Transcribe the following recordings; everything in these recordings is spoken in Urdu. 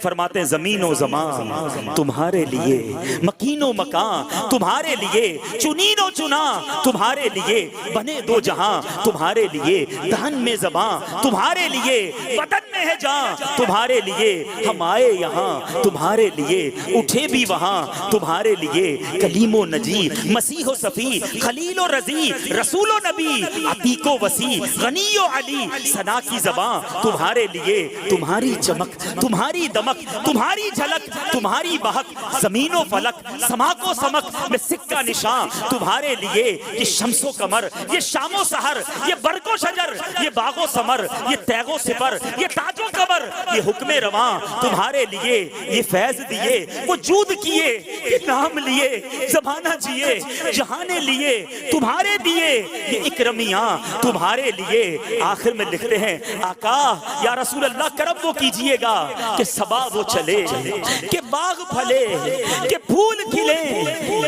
فرماتے ہیں زمین و زمان تمہارے لیے، مکین و مکان تمہارے لیے، چنین و چنا تمہارے لیے، بنے دو جہاں تمہارے لیے، دہن میں زبان تمہارے لیے، بدن میں ہے جان تمہارے لیے، ہم آئے یہاں تمہارے لیے، اٹھے بھی وہاں تمہارے لیے، کلیم و نجی، مسیح و صفی، خلیل و رضی، رسول و نبی، عتیق و وسیع، غنی و علی، ثنا کی زبان تمہارے لیے، تمہاری چمک، تمہاری دمک، تمہاری جھلک، تمہاری بہک، زمین و فلک، سماک و سمک میں سکہ نشان تمہارے لیے، یہ شمس و قمر، یہ شام و سحر، یہ برگ و شجر، یہ باغ و ثمر، یہ تیغ و سپر، یہ تاج و قمر، یہ حکم رواں تمہارے لیے، یہ فیض دیے، وہ جود کیے، یہ نام لیے، زمانہ جیے، جہانے لیے، تمہارے دیے، یہ اکرمیاں تمہارے لیے۔ آخر میں لکھتے ہیں آقا یا رسول اللہ کرم وہ کیجئے گا کہ صبا وہ چلے، کہ باغ پھلے، کہ پھول کھلے،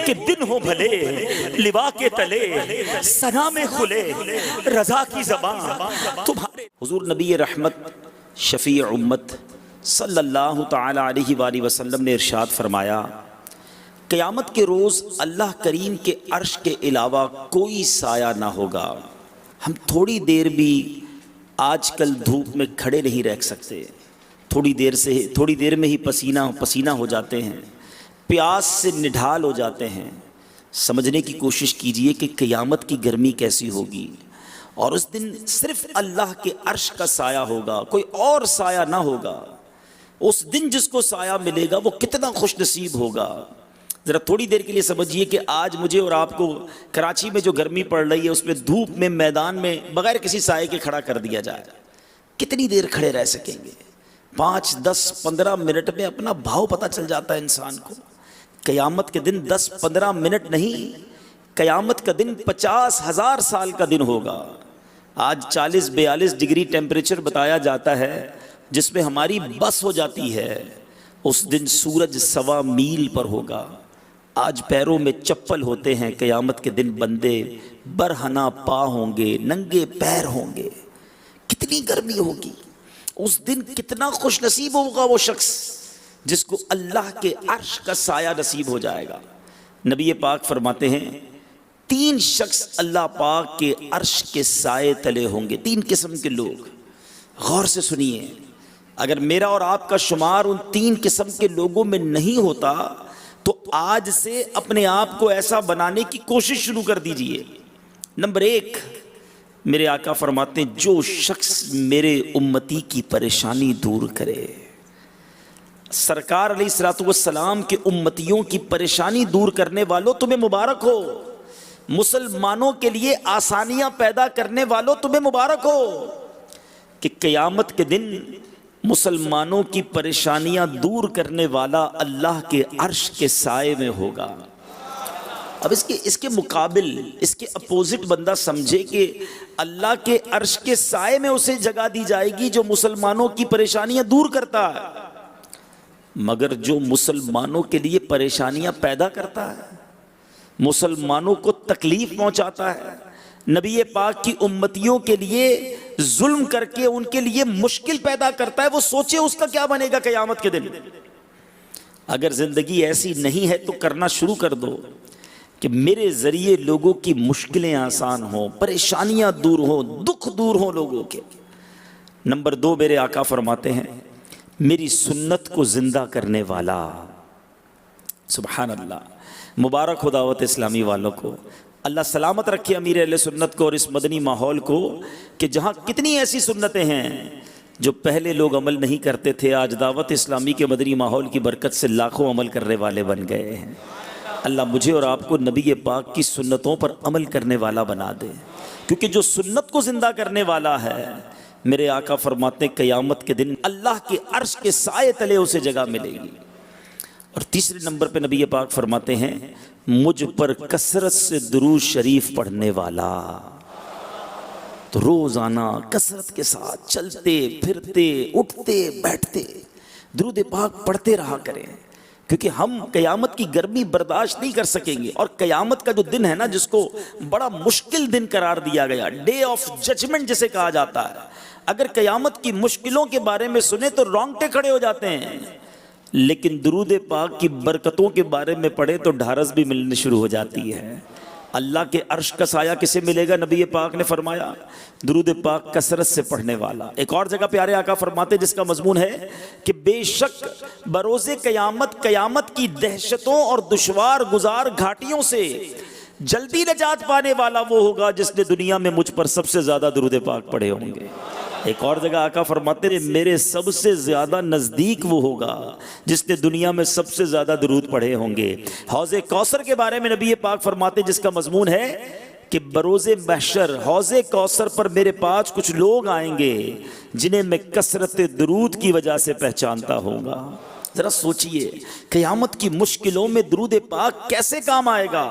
کہ دن ہو بھلے، لوا کے تلے، ثنا میں کھلے، رضا کی زبان تمہارے۔ حضور نبی رحمت شفیع امت صلی اللہ تعالی علیہ وآلہ وسلم نے ارشاد فرمایا قیامت کے روز اللہ کریم کے عرش کے علاوہ کوئی سایہ نہ ہوگا۔ ہم تھوڑی دیر بھی آج کل دھوپ میں کھڑے نہیں رہ سکتے، تھوڑی دیر میں ہی پسینہ ہو جاتے ہیں، پیاس سے نڈھال ہو جاتے ہیں۔ سمجھنے کی کوشش کیجئے کہ قیامت کی گرمی کیسی ہوگی، اور اس دن صرف اللہ کے عرش کا سایہ ہوگا، کوئی اور سایہ نہ ہوگا۔ اس دن جس کو سایہ ملے گا وہ کتنا خوش نصیب ہوگا۔ ذرا تھوڑی دیر کے لیے سمجھیے کہ آج مجھے اور آپ کو کراچی میں جو گرمی پڑ رہی ہے اس میں دھوپ میں میدان میں بغیر کسی سائے کے کھڑا کر دیا جائے، کتنی دیر کھڑے رہ سکیں گے؟ 5 10 15 منٹ میں اپنا بھاؤ پتہ چل جاتا ہے انسان کو۔ قیامت کے دن 10 15 منٹ نہیں، قیامت کا دن 50,000 سال کا دن ہوگا۔ آج 40 42 ڈگری ٹیمپریچر بتایا جاتا ہے جس میں ہماری بس ہو جاتی ہے، اس دن سورج 1.25 میل پر ہوگا۔ آج پیروں میں چپل ہوتے ہیں، قیامت کے دن بندے برہنہ پا ہوں گے، ننگے پیر ہوں گے۔ کتنی گرمی ہوگی اس دن، کتنا خوش نصیب ہوگا وہ شخص جس کو اللہ کے عرش کا سایہ نصیب ہو جائے گا۔ نبی پاک فرماتے ہیں 3 شخص اللہ پاک کے عرش کے سائے تلے ہوں گے، 3 قسم کے لوگ۔ غور سے سنیے، اگر میرا اور آپ کا شمار ان 3 قسم کے لوگوں میں نہیں ہوتا تو آج سے اپنے آپ کو ایسا بنانے کی کوشش شروع کر دیجئے۔ نمبر 1، میرے آقا فرماتے ہیں جو شخص میرے امتی کی پریشانی دور کرے۔ سرکار علیہ السلام کے امتیوں کی پریشانی دور کرنے والوں تمہیں مبارک ہو، مسلمانوں کے لیے آسانیاں پیدا کرنے والوں تمہیں مبارک ہو، کہ قیامت کے دن مسلمانوں کی پریشانیاں دور کرنے والا اللہ کے عرش کے سائے میں ہوگا۔ اب اس کے مقابل، اس کے اپوزٹ بندہ سمجھے کہ اللہ کے عرش کے سائے میں اسے جگہ دی جائے گی جو مسلمانوں کی پریشانیاں دور کرتا ہے، مگر جو مسلمانوں کے لیے پریشانیاں پیدا کرتا ہے، مسلمانوں کو تکلیف پہنچاتا ہے، نبی پاک کی امتیوں کے لیے ظلم کر کے ان کے لیے مشکل پیدا کرتا ہے، وہ سوچے اس کا کیا بنے گا قیامت کے دن۔ اگر زندگی ایسی نہیں ہے تو کرنا شروع کر دو کہ میرے ذریعے لوگوں کی مشکلیں آسان ہوں، پریشانیاں دور ہوں، دکھ دور ہوں لوگوں کے۔ نمبر 2، میرے آقا فرماتے ہیں میری سنت کو زندہ کرنے والا۔ سبحان اللہ، مبارک ہو دعوت اسلامی والوں کو، اللہ سلامت رکھے امیر اہل سنت کو اور اس مدنی ماحول کو، کہ جہاں کتنی ایسی سنتیں ہیں جو پہلے لوگ عمل نہیں کرتے تھے، آج دعوت اسلامی کے مدنی ماحول کی برکت سے لاکھوں عمل کرنے والے بن گئے ہیں۔ اللہ مجھے اور آپ کو نبی پاک کی سنتوں پر عمل کرنے والا بنا دے، کیونکہ جو سنت کو زندہ کرنے والا ہے، میرے آقا فرماتے ہیں قیامت کے دن اللہ کے عرش کے سائے تلے اسے جگہ ملے گی۔ اور تیسرے نمبر پہ نبی پاک فرماتے ہیں مجھ پر کثرت سے درود شریف پڑھنے والا۔ تو روزانہ کثرت کے ساتھ چلتے پھرتے اٹھتے بیٹھتے درود پاک پڑھتے رہا کریں، کیونکہ ہم قیامت کی گرمی برداشت نہیں کر سکیں گے۔ اور قیامت کا جو دن ہے نا، جس کو بڑا مشکل دن قرار دیا گیا، ڈے آف ججمنٹ جسے کہا جاتا ہے، اگر قیامت کی مشکلوں کے بارے میں سنیں تو رونگٹے کھڑے ہو جاتے ہیں، لیکن درود پاک کی برکتوں کے بارے میں پڑھے تو ڈھارس بھی ملنے شروع ہو جاتی ہے۔ اللہ کے عرش کا سایہ کسے ملے گا؟ نبی پاک نے فرمایا درود پاک کثرت سے پڑھنے والا۔ ایک اور جگہ پیارے آقا فرماتے جس کا مضمون ہے کہ بے شک بروز قیامت کی دہشتوں اور دشوار گزار گھاٹیوں سے جلدی نجات پانے والا وہ ہوگا جس نے دنیا میں مجھ پر سب سے زیادہ درود پاک پڑھے ہوں گے۔ ایک اور جگہ آقا فرماتے ہیں میرے سب سے زیادہ نزدیک وہ ہوگا جس نے دنیا میں سب سے زیادہ درود پڑھے ہوں گے۔ حوض کوثر کے بارے میں نبی پاک فرماتے ہیں جس کا مضمون ہے کہ بروز محشر حوض کوثر پر میرے پاس کچھ لوگ آئیں گے جنہیں میں کثرت درود کی وجہ سے پہچانتا ہوں گا۔ ذرا سوچئے قیامت کی مشکلوں میں درود پاک کیسے کام آئے گا؟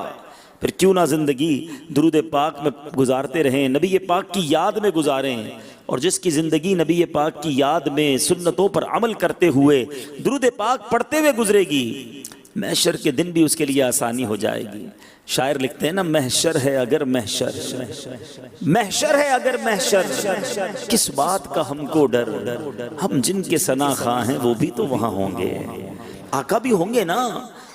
پھر کیوں نہ زندگی درود پاک میں گزارتے رہیں، نبی پاک کی یاد میں گزاریں، اور جس کی زندگی نبی پاک کی یاد میں سنتوں پر عمل کرتے ہوئے درود پاک پڑھتے ہوئے گزرے گی، محشر کے دن بھی اس کے لیے آسانی ہو جائے گی۔ شاعر لکھتے ہیں نا محشر ہے اگر محشر، محشر ہے اگر محشر، کس بات کا ہم کو ڈر، ہم جن کے ثنا خواں ہیں وہ بھی تو وہاں ہوں گے۔ آقا بھی ہوں گے نا،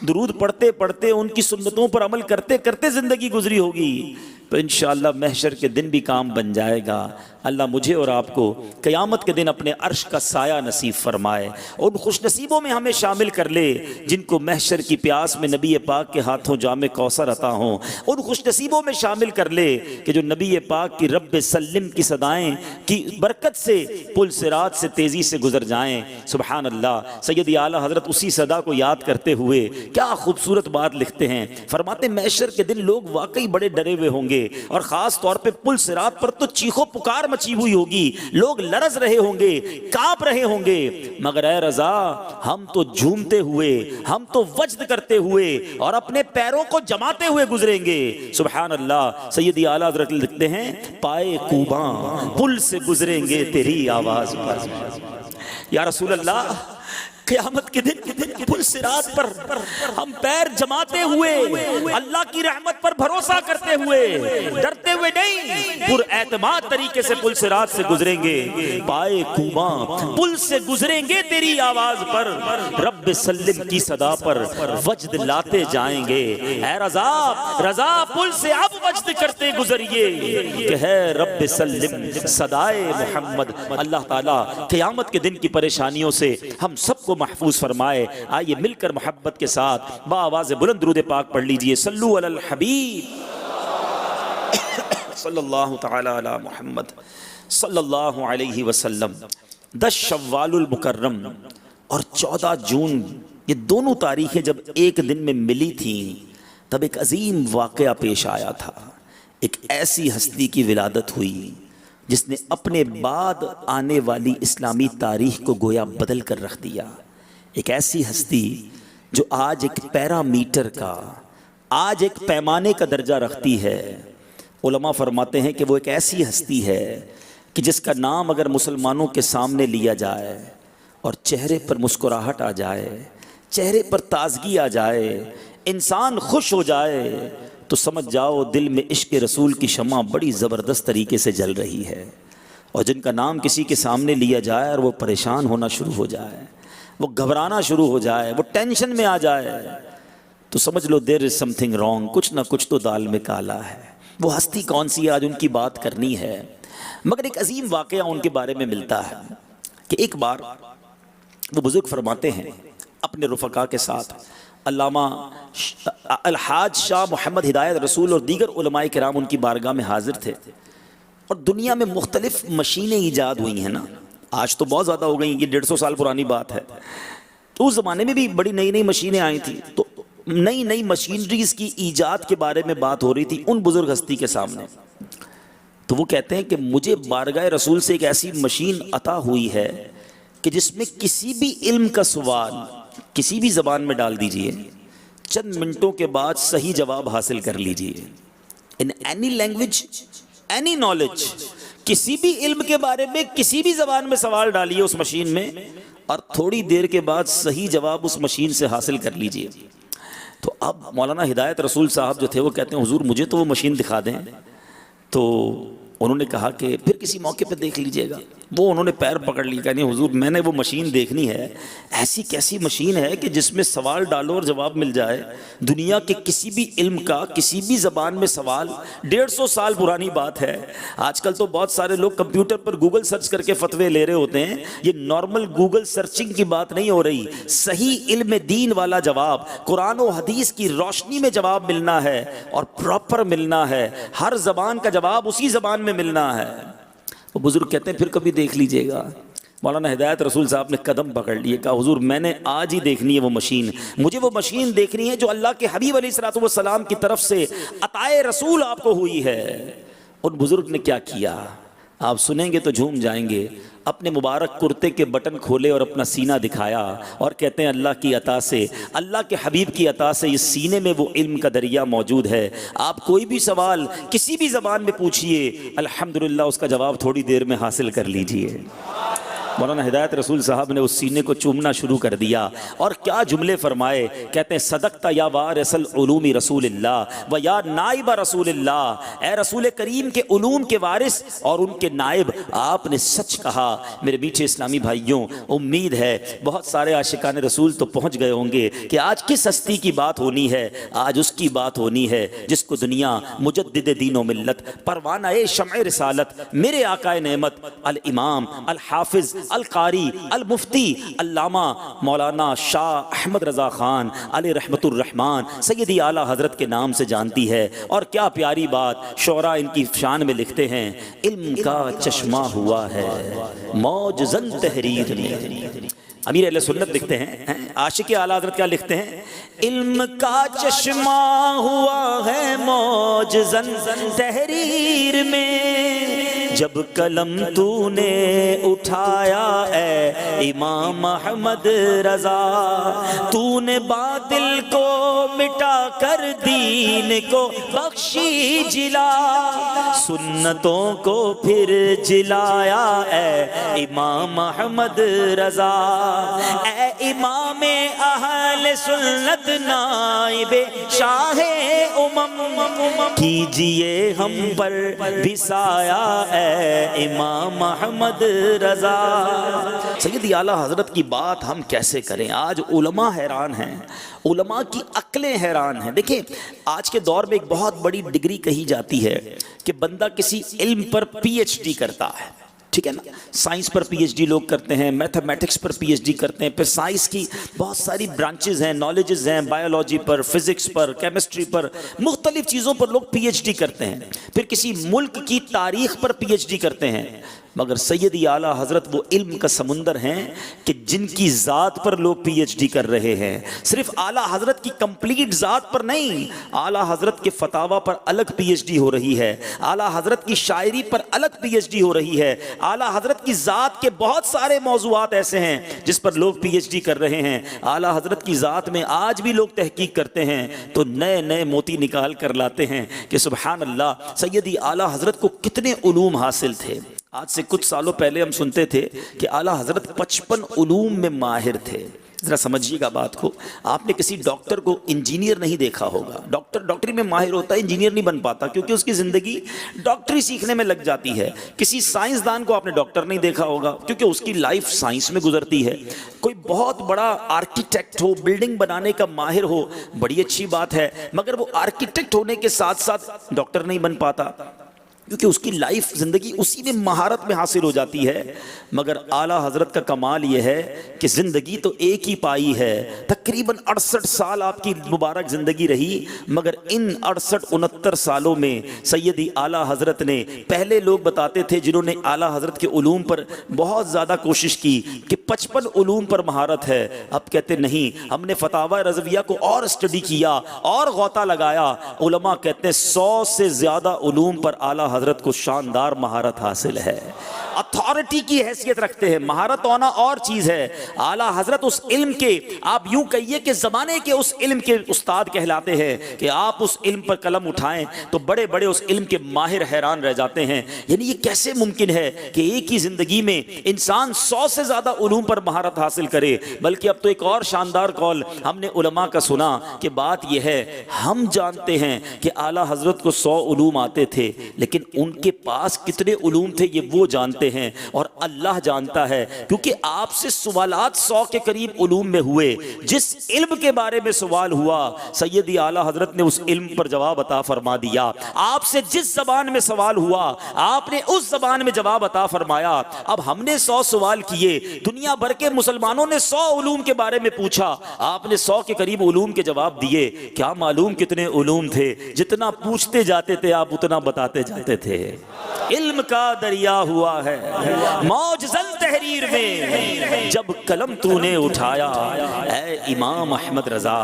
درود پڑھتے پڑھتے ان کی سنتوں پر عمل کرتے کرتے زندگی گزری ہوگی، تو انشاءاللہ محشر کے دن بھی کام بن جائے گا۔ اللہ مجھے اور آپ کو قیامت کے دن اپنے عرش کا سایہ نصیب فرمائے، ان خوش نصیبوں میں ہمیں شامل کر لے جن کو محشر کی پیاس میں نبی پاک کے ہاتھوں جام کوثر عطا ہوں، ان خوش نصیبوں میں شامل کر لے کہ جو نبی پاک کی رب سلم کی صدائیں کی برکت سے پل صراط سے تیزی سے گزر جائیں۔ سبحان اللہ، سیدی اعلیٰ حضرت اسی صدا کو یاد کرتے ہوئے کیا خوبصورت بات لکھتے ہیں، فرماتے محشر کے دن لوگ واقعی بڑے ڈرے ہوئے ہوں گے، اور خاص طور پہ پل صراط پر تو چیخو پکار مچی ہوئی ہوگی، لوگ لرز رہے ہوں گے، کانپ رہے ہوں گے، مگر اے رضا ہم تو جھومتے ہوئے، ہم تو وجد کرتے ہوئے اور اپنے پیروں کو جماتے ہوئے گزریں گے۔ سبحان اللہ، سیدی اعلیٰ حضرت لکھتے ہیں پائے کوباں پل سے گزریں گے تیری آواز پر۔ یا رسول اللہ، قیامت کے دن پل صراط پر ہم پیر جماتے ہوئے اللہ کی رحمت پر بھروسہ کرتے ہوئے ڈرتے ہوئے نہیں، پر اعتماد طریقے سے پل صراط سے گزریں گے، پائے کوباں پل سے گزریں گے تیری آواز پر، رب سلم کی صدا پر وجد لاتے جائیں گے۔ اے رضا رضا پل سے اب وجد کرتے گزریے کہ ہے رب سلم صدائے محمد۔ اللہ تعالیٰ قیامت کے دن کی پریشانیوں سے ہم سب کو محفوظ فرمائے۔ آئیے مل کر محبت کے ساتھ بآواز بلند درود پاک پڑھ لیجئے، صلو علی الحبیب صلی اللہ تعالی علی محمد صلی اللہ علیہ وسلم۔ 10 شوال المکرم اور 14 جون، یہ دونوں تاریخیں جب ایک دن میں ملی تھیں تب ایک عظیم واقعہ پیش آیا تھا۔ ایک ایسی ہستی کی ولادت ہوئی جس نے اپنے بعد آنے والی اسلامی تاریخ کو گویا بدل کر رکھ دیا۔ ایک ایسی ہستی جو آج ایک پیرامیٹر کا، آج ایک پیمانے کا درجہ رکھتی ہے۔ علماء فرماتے ہیں کہ وہ ایک ایسی ہستی ہے کہ جس کا نام اگر مسلمانوں کے سامنے لیا جائے اور چہرے پر مسکراہٹ آ جائے، چہرے پر تازگی آ جائے، انسان خوش ہو جائے، تو سمجھ جاؤ دل میں عشق رسول کی شمع بڑی زبردست طریقے سے جل رہی ہے۔ اور جن کا نام کسی کے سامنے لیا جائے اور وہ پریشان ہونا شروع ہو جائے، وہ گھبرانا شروع ہو جائے، وہ ٹینشن میں آ جائے، تو سمجھ لو دیر از سم تھنگ رانگ، کچھ نہ کچھ تو دال میں کالا ہے۔ وہ ہستی کون سی ہے آج ان کی بات کرنی ہے، مگر ایک عظیم واقعہ ان کے بارے میں ملتا ہے کہ ایک بار وہ بزرگ فرماتے ہیں اپنے رفقا کے ساتھ، علامہ الحاج شاہ محمد ہدایت رسول اور دیگر علماء کرام ان کی بارگاہ میں حاضر تھے، اور دنیا میں مختلف مشینیں ایجاد ہوئی ہیں نا، آج تو بہت زیادہ ہو گئی، یہ 150 سال پرانی بات ہے، تو اس زمانے میں بھی بڑی نئی نئی مشینیں آئی تھیں، تو نئی نئی مشینریز کی ایجاد کے بارے میں بات ہو رہی تھی ان بزرگ ہستی کے سامنے۔ تو وہ کہتے ہیں کہ مجھے بارگاہ رسول سے ایک ایسی مشین عطا ہوئی ہے کہ جس میں کسی بھی علم کا سوال کسی بھی زبان میں ڈال دیجئے، چند منٹوں کے بعد صحیح جواب حاصل کر لیجئے، in any language any knowledge, کسی بھی علم کے بارے میں کسی بھی زبان میں سوال ڈالیے اس مشین میں، اور تھوڑی دیر کے بعد صحیح جواب اس مشین سے حاصل کر لیجئے۔ تو اب مولانا ہدایت رسول صاحب جو تھے وہ کہتے ہیں حضور مجھے تو وہ مشین دکھا دیں، تو انہوں نے کہا کہ پھر کسی موقع پہ دیکھ لیجئے گا. وہ انہوں نے پیر پکڑ لی, کہ نہیں حضور میں نے وہ مشین دیکھنی ہے, ایسی کیسی مشین ہے کہ جس میں سوال ڈالو اور جواب مل جائے. دنیا کے کسی بھی علم کا کسی بھی زبان میں سوال 150 سال پرانی بات ہے. آج کل تو بہت سارے لوگ کمپیوٹر پر گوگل سرچ کر کے فتوے لے رہے ہوتے ہیں. یہ نارمل گوگل سرچنگ کی بات نہیں ہو رہی, صحیح علم دین والا جواب قرآن و حدیث کی روشنی میں جواب ملنا ہے اور پراپر ملنا ہے. ہر زبان کا جواب اسی زبان میں ملنا ہے. وہ بزرگ کہتے ہیں پھر کبھی دیکھ لیجئے گا. مولانا ہدایت رسول صاحب نے قدم پکڑ لیے, کہا حضور میں نے آج ہی دیکھنی ہے وہ مشین. مجھے وہ مشین دیکھنی ہے جو اللہ کے حبیب علیہ الصلوۃ والسلام کی طرف سے عطائے رسول آپ کو ہوئی ہے. اور بزرگ نے کیا کیا آپ سنیں گے تو جھوم جائیں گے. اپنے مبارک کرتے کے بٹن کھولے اور اپنا سینہ دکھایا اور کہتے ہیں اللہ کی عطا سے, اللہ کے حبیب کی عطا سے اس سینے میں وہ علم کا دریا موجود ہے. آپ کوئی بھی سوال کسی بھی زبان میں پوچھئے, الحمدللہ اس کا جواب تھوڑی دیر میں حاصل کر لیجئے. مولانا ہدایت رسول صاحب نے اس سینے کو چومنا شروع کر دیا اور کیا جملے فرمائے. کہتے ہیں صدقت یا وارث العلوم رسول اللہ و یا نائب رسول اللہ, اے رسول کریم کے علوم کے وارث اور ان کے نائب, آپ نے سچ کہا. میرے میٹھے اسلامی بھائیوں, امید ہے بہت سارے عاشقان رسول تو پہنچ گئے ہوں گے کہ آج کس ہستی کی بات ہونی ہے. آج اس کی بات ہونی ہے جس کو دنیا مجدد دین و ملت, پروانہ شمع رسالت, میرے آقا نعمت الامام الحافظ القاری المفتی علامہ مولانا شاہ احمد رضا خان علیہ رحمت الرحمن سیدی اعلیٰ حضرت کے نام سے جانتی ہے. اور کیا پیاری بات شعراء ان کی شان میں لکھتے ہیں, علم کا چشمہ ہوا ہے موج زن تحریر میں. امیر اہل سنت لکھتے ہیں, عاشق اعلیٰ حضرت کیا لکھتے ہیں, علم کا چشمہ ہوا ہے موج زن تحریر میں, جب قلم تو نے اٹھایا اے امام احمد رضا, تو نے باطل کو مٹا کر دین کو بخشی جلا, سنتوں کو پھر جلایا اے امام احمد رضا, اے امام اہل سنت نائب شاہ کیجئے ہم پر بھی سایہ اے امام احمد رضا. سیدی اعلیٰ حضرت کی بات ہم کیسے کریں؟ آج علماء حیران ہیں, علماء کی عقلیں حیران ہیں. دیکھیں آج کے دور میں ایک بہت بڑی ڈگری کہی جاتی ہے کہ بندہ کسی علم پر پی ایچ ڈی کرتا ہے, ٹھیک ہے نا. سائنس پر پی ایچ ڈی لوگ کرتے ہیں, میتھمیٹکس پر پی ایچ ڈی کرتے ہیں, پھر سائنس کی بہت ساری برانچز ہیں, نالجز ہیں, بایولوجی پر, فزکس پر, کیمسٹری پر, مختلف چیزوں پر لوگ پی ایچ ڈی کرتے ہیں. پھر کسی ملک کی تاریخ پر پی ایچ ڈی کرتے ہیں. مگر سیدی اعلیٰ حضرت وہ علم کا سمندر ہیں کہ جن کی ذات پر لوگ پی ایچ ڈی کر رہے ہیں. صرف اعلیٰ حضرت کی کمپلیٹ ذات پر نہیں, اعلیٰ حضرت کے فتاوا پر الگ پی ایچ ڈی ہو رہی ہے, اعلیٰ حضرت کی شاعری پر الگ پی ایچ ڈی ہو رہی ہے, اعلیٰ حضرت کی ذات کے بہت سارے موضوعات ایسے ہیں جس پر لوگ پی ایچ ڈی کر رہے ہیں. اعلیٰ حضرت کی ذات میں آج بھی لوگ تحقیق کرتے ہیں تو نئے نئے موتی نکال کر لاتے ہیں کہ سبحان اللہ, سیدی اعلیٰ حضرت کو کتنے علوم حاصل تھے. آج سے کچھ سالوں پہلے ہم سنتے تھے کہ اعلیٰ حضرت 55 علوم میں ماہر تھے. ذرا سمجھیے گا بات کو, آپ نے کسی ڈاکٹر کو انجینئر نہیں دیکھا ہوگا. ڈاکٹری میں ماہر ہوتا ہے, انجینئر نہیں بن پاتا کیونکہ اس کی زندگی ڈاکٹری سیکھنے میں لگ جاتی ہے. کسی سائنسدان کو آپ نے ڈاکٹر نہیں دیکھا ہوگا کیونکہ اس کی لائف سائنس میں گزرتی ہے. کوئی بہت بڑا آرکیٹیکٹ ہو, بلڈنگ بنانے کا ماہر ہو, بڑی اچھی بات ہے, مگر وہ آرکیٹیکٹ ہونے کے ساتھ ساتھ ڈاکٹر نہیں بن پاتا کیونکہ اس کی لائف زندگی اسی میں مہارت میں حاصل ہو جاتی ہے. مگر اعلیٰ حضرت کا کمال یہ ہے کہ زندگی تو ایک ہی پائی ہے, تقریباً 68 سال آپ کی مبارک زندگی رہی, مگر ان 68-69 سالوں میں سیدی اعلیٰ حضرت نے, پہلے لوگ بتاتے تھے جنہوں نے اعلیٰ حضرت کے علوم پر بہت زیادہ کوشش کی کہ 55 علوم پر مہارت ہے, اب کہتے نہیں, ہم نے فتاوی رضویہ کو اور اسٹڈی کیا اور غوطہ لگایا. علماء کہتے ہیں 100 سے زیادہ علوم پر اعلیٰ حضرت کو شاندار مہارت حاصل ہے. اتھارٹی کی حیثیت رکھتے ہیں. مہارت ہونا اور چیز ہے. اعلیٰ حضرت اس علم کے, آپ یوں کہیے کہ زمانے کے اس علم کے استاد کہلاتے ہیں کہ آپ اس علم پر قلم اٹھائیں تو بڑے بڑے اس علم کے ماہر حیران رہ جاتے ہیں. یعنی یہ کیسے ممکن ہے کہ ایک ہی زندگی میں انسان 100 سے زیادہ علوم پر مہارت حاصل کرے. بلکہ اب تو ایک اور شاندار قول ہم نے علماء کا سنا کہ بات یہ ہے, ہم جانتے ہیں کہ اعلیٰ حضرت کو 100 علوم آتے تھے, لیکن ان کے پاس کتنے علوم تھے یہ وہ جانتے ہیں اور اللہ جانتا ہے, کیونکہ آپ سے سوالات 100 کے قریب علوم میں ہوئے. جس علم کے بارے میں سوال ہوا سیدی اعلیٰ حضرت نے اس علم پر جواب عطا فرما دیا. آپ سے جس زبان میں سوال ہوا آپ نے اس زبان میں جواب عطا فرمایا. اب ہم نے 100 سوال کیے, دنیا بھر کے مسلمانوں نے 100 علوم کے بارے میں پوچھا, آپ نے 100 کے قریب علوم کے جواب دیے. کیا معلوم کتنے علوم تھے, جتنا پوچھتے جاتے تھے آپ اتنا بتاتے جاتے تھے. علم کا دریا ہوا ہے موج زن تحریر میں, جب قلم تو نے اٹھایا. اے امام احمد رضا,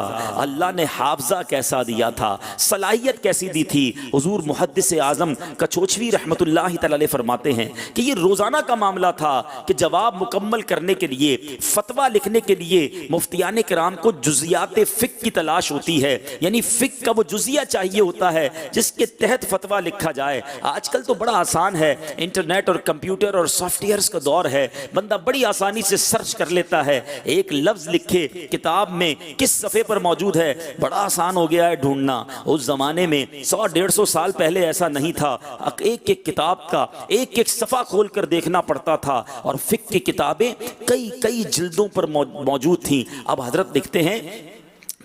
اللہ نے حافظہ کیسا دیا تھا, صلاحیت کیسی دی تھی. حضور محدث اعظم کچوچوی رحمت اللہ تعالی علیہ فرماتے ہیں کہ یہ روزانہ کا معاملہ تھا کہ جواب مکمل کرنے کے لیے, فتویٰ لکھنے کے لیے مفتیان کرام کو جزیات فقہ کی تلاش ہوتی ہے. یعنی فقہ کا وہ جزیہ چاہیے ہوتا ہے جس کے تحت فتویٰ لکھا جائے. آج کل تو بڑا آسان ہے, انٹرنیٹ اور کمپیوٹر اور سافٹ ویئرز کا دور ہے, بندہ بڑی آسانی سے سرچ کر لیتا ہے. ایک لفظ لکھے کتاب میں کس صفحے پر موجود ہے, بڑا آسان ہو گیا ہے ڈھونڈنا. اس زمانے میں 100-150 سال پہلے ایسا نہیں تھا. ایک ایک کتاب کا ایک ایک صفحہ کھول کر دیکھنا پڑتا تھا, اور فقہ کی کتابیں کئی جلدوں پر موجود تھیں. اب حضرت لکھتے ہیں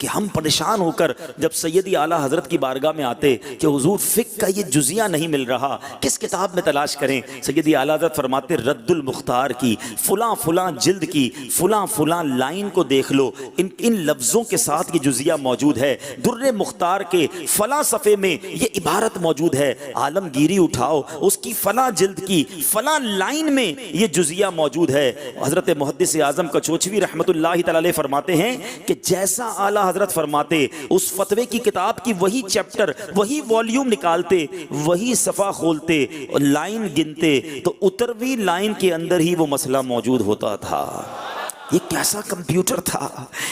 کہ ہم پریشان ہو کر جب سیدی اعلیٰ حضرت کی بارگاہ میں آتے کہ حضور فقہ کا یہ جزیہ نہیں مل رہا, کس کتاب میں تلاش کریں. سیدی اعلیٰ حضرت فرماتے رد المختار کی فلاں جلد کی فلاں لائن کو دیکھ لو, ان لفظوں کے ساتھ یہ جزیہ موجود ہے. در مختار کے فلاں صفحے میں یہ عبارت موجود ہے. عالمگیری اٹھاؤ, اس کی فلاں جلد کی فلاں لائن میں یہ جزیہ موجود ہے. حضرت محدث اعظم کچوچوی رحمت اللہ تعالی علیہ فرماتے ہیں کہ جیسا اعلیٰ حضرت فرماتے اس فتوے کی کتاب کی وہی چیپٹر وہی والیوم نکالتے, وہی صفحہ کھولتے, لائن گنتے تو اتروی لائن کے اندر ہی وہ مسئلہ موجود ہوتا تھا. یہ کیسا کمپیوٹر تھا,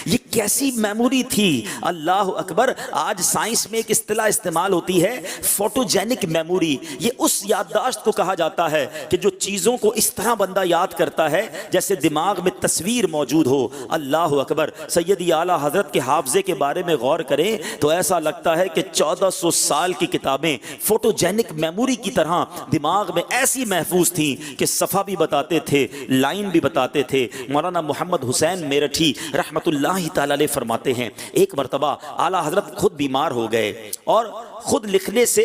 یہ کیسی میموری تھی. اللہ اکبر. آج سائنس میں ایک اصطلاح استعمال ہوتی ہے فوٹوجینک میموری. یہ اس یادداشت کو کہا جاتا ہے کہ جو چیزوں کو اس طرح بندہ یاد کرتا ہے جیسے دماغ میں تصویر موجود ہو. اللہ اکبر. سیدی اعلیٰ حضرت کے حافظے کے بارے میں غور کریں تو ایسا لگتا ہے کہ 1400 سال کی کتابیں فوٹوجینک میموری کی طرح دماغ میں ایسی محفوظ تھیں کہ صفحہ بھی بتاتے تھے, لائن بھی بتاتے تھے. مولانا محمد حسین میرٹھی رحمت اللہ تعالی علیہ فرماتے ہیں ایک مرتبہ اعلیٰ حضرت خود بیمار ہو گئے اور خود لکھنے سے,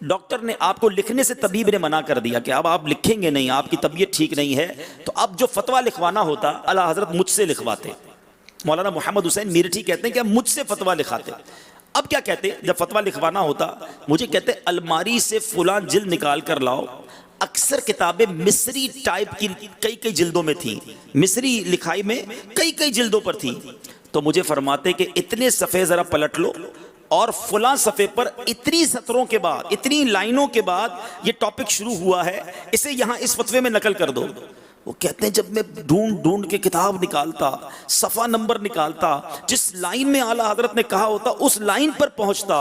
ڈاکٹر نے آپ کو لکھنے سے طبیب نے منع کر دیا کہ اب آپ لکھیں گے نہیں, آپ کی طبیعت ٹھیک نہیں ہے. تو اب جو فتویٰ لکھوانا ہوتا اعلیٰ حضرت مجھ سے لکھواتے. مولانا محمد حسین میرٹھی کہتے ہیں کہ اب مجھ سے فتویٰ لکھاتے. اب کیا کہتے, جب فتویٰ لکھوانا ہوتا مجھے کہتے الماری سے فلاں جلد نکال کر لاؤ. اکثر کتابیں مصری ٹائپ کی کئی جلدوں میں تھیں, مصری لکھائی میں کئی جلدوں پر تھیں. تو مجھے فرماتے کہ اتنے صفحے ذرا پلٹ لو اور فلاں صفحے پر اتنی سطروں کے بعد اتنی لائنوں کے بعد یہ ٹاپک شروع ہوا ہے, اسے یہاں اس فتوے میں نقل کر دو. وہ کہتے ہیں جب میں ڈھونڈ کے کتاب نکالتا, صفحہ نمبر نکالتا, جس لائن میں اعلیٰ حضرت نے کہا ہوتا اس لائن پر پہنچتا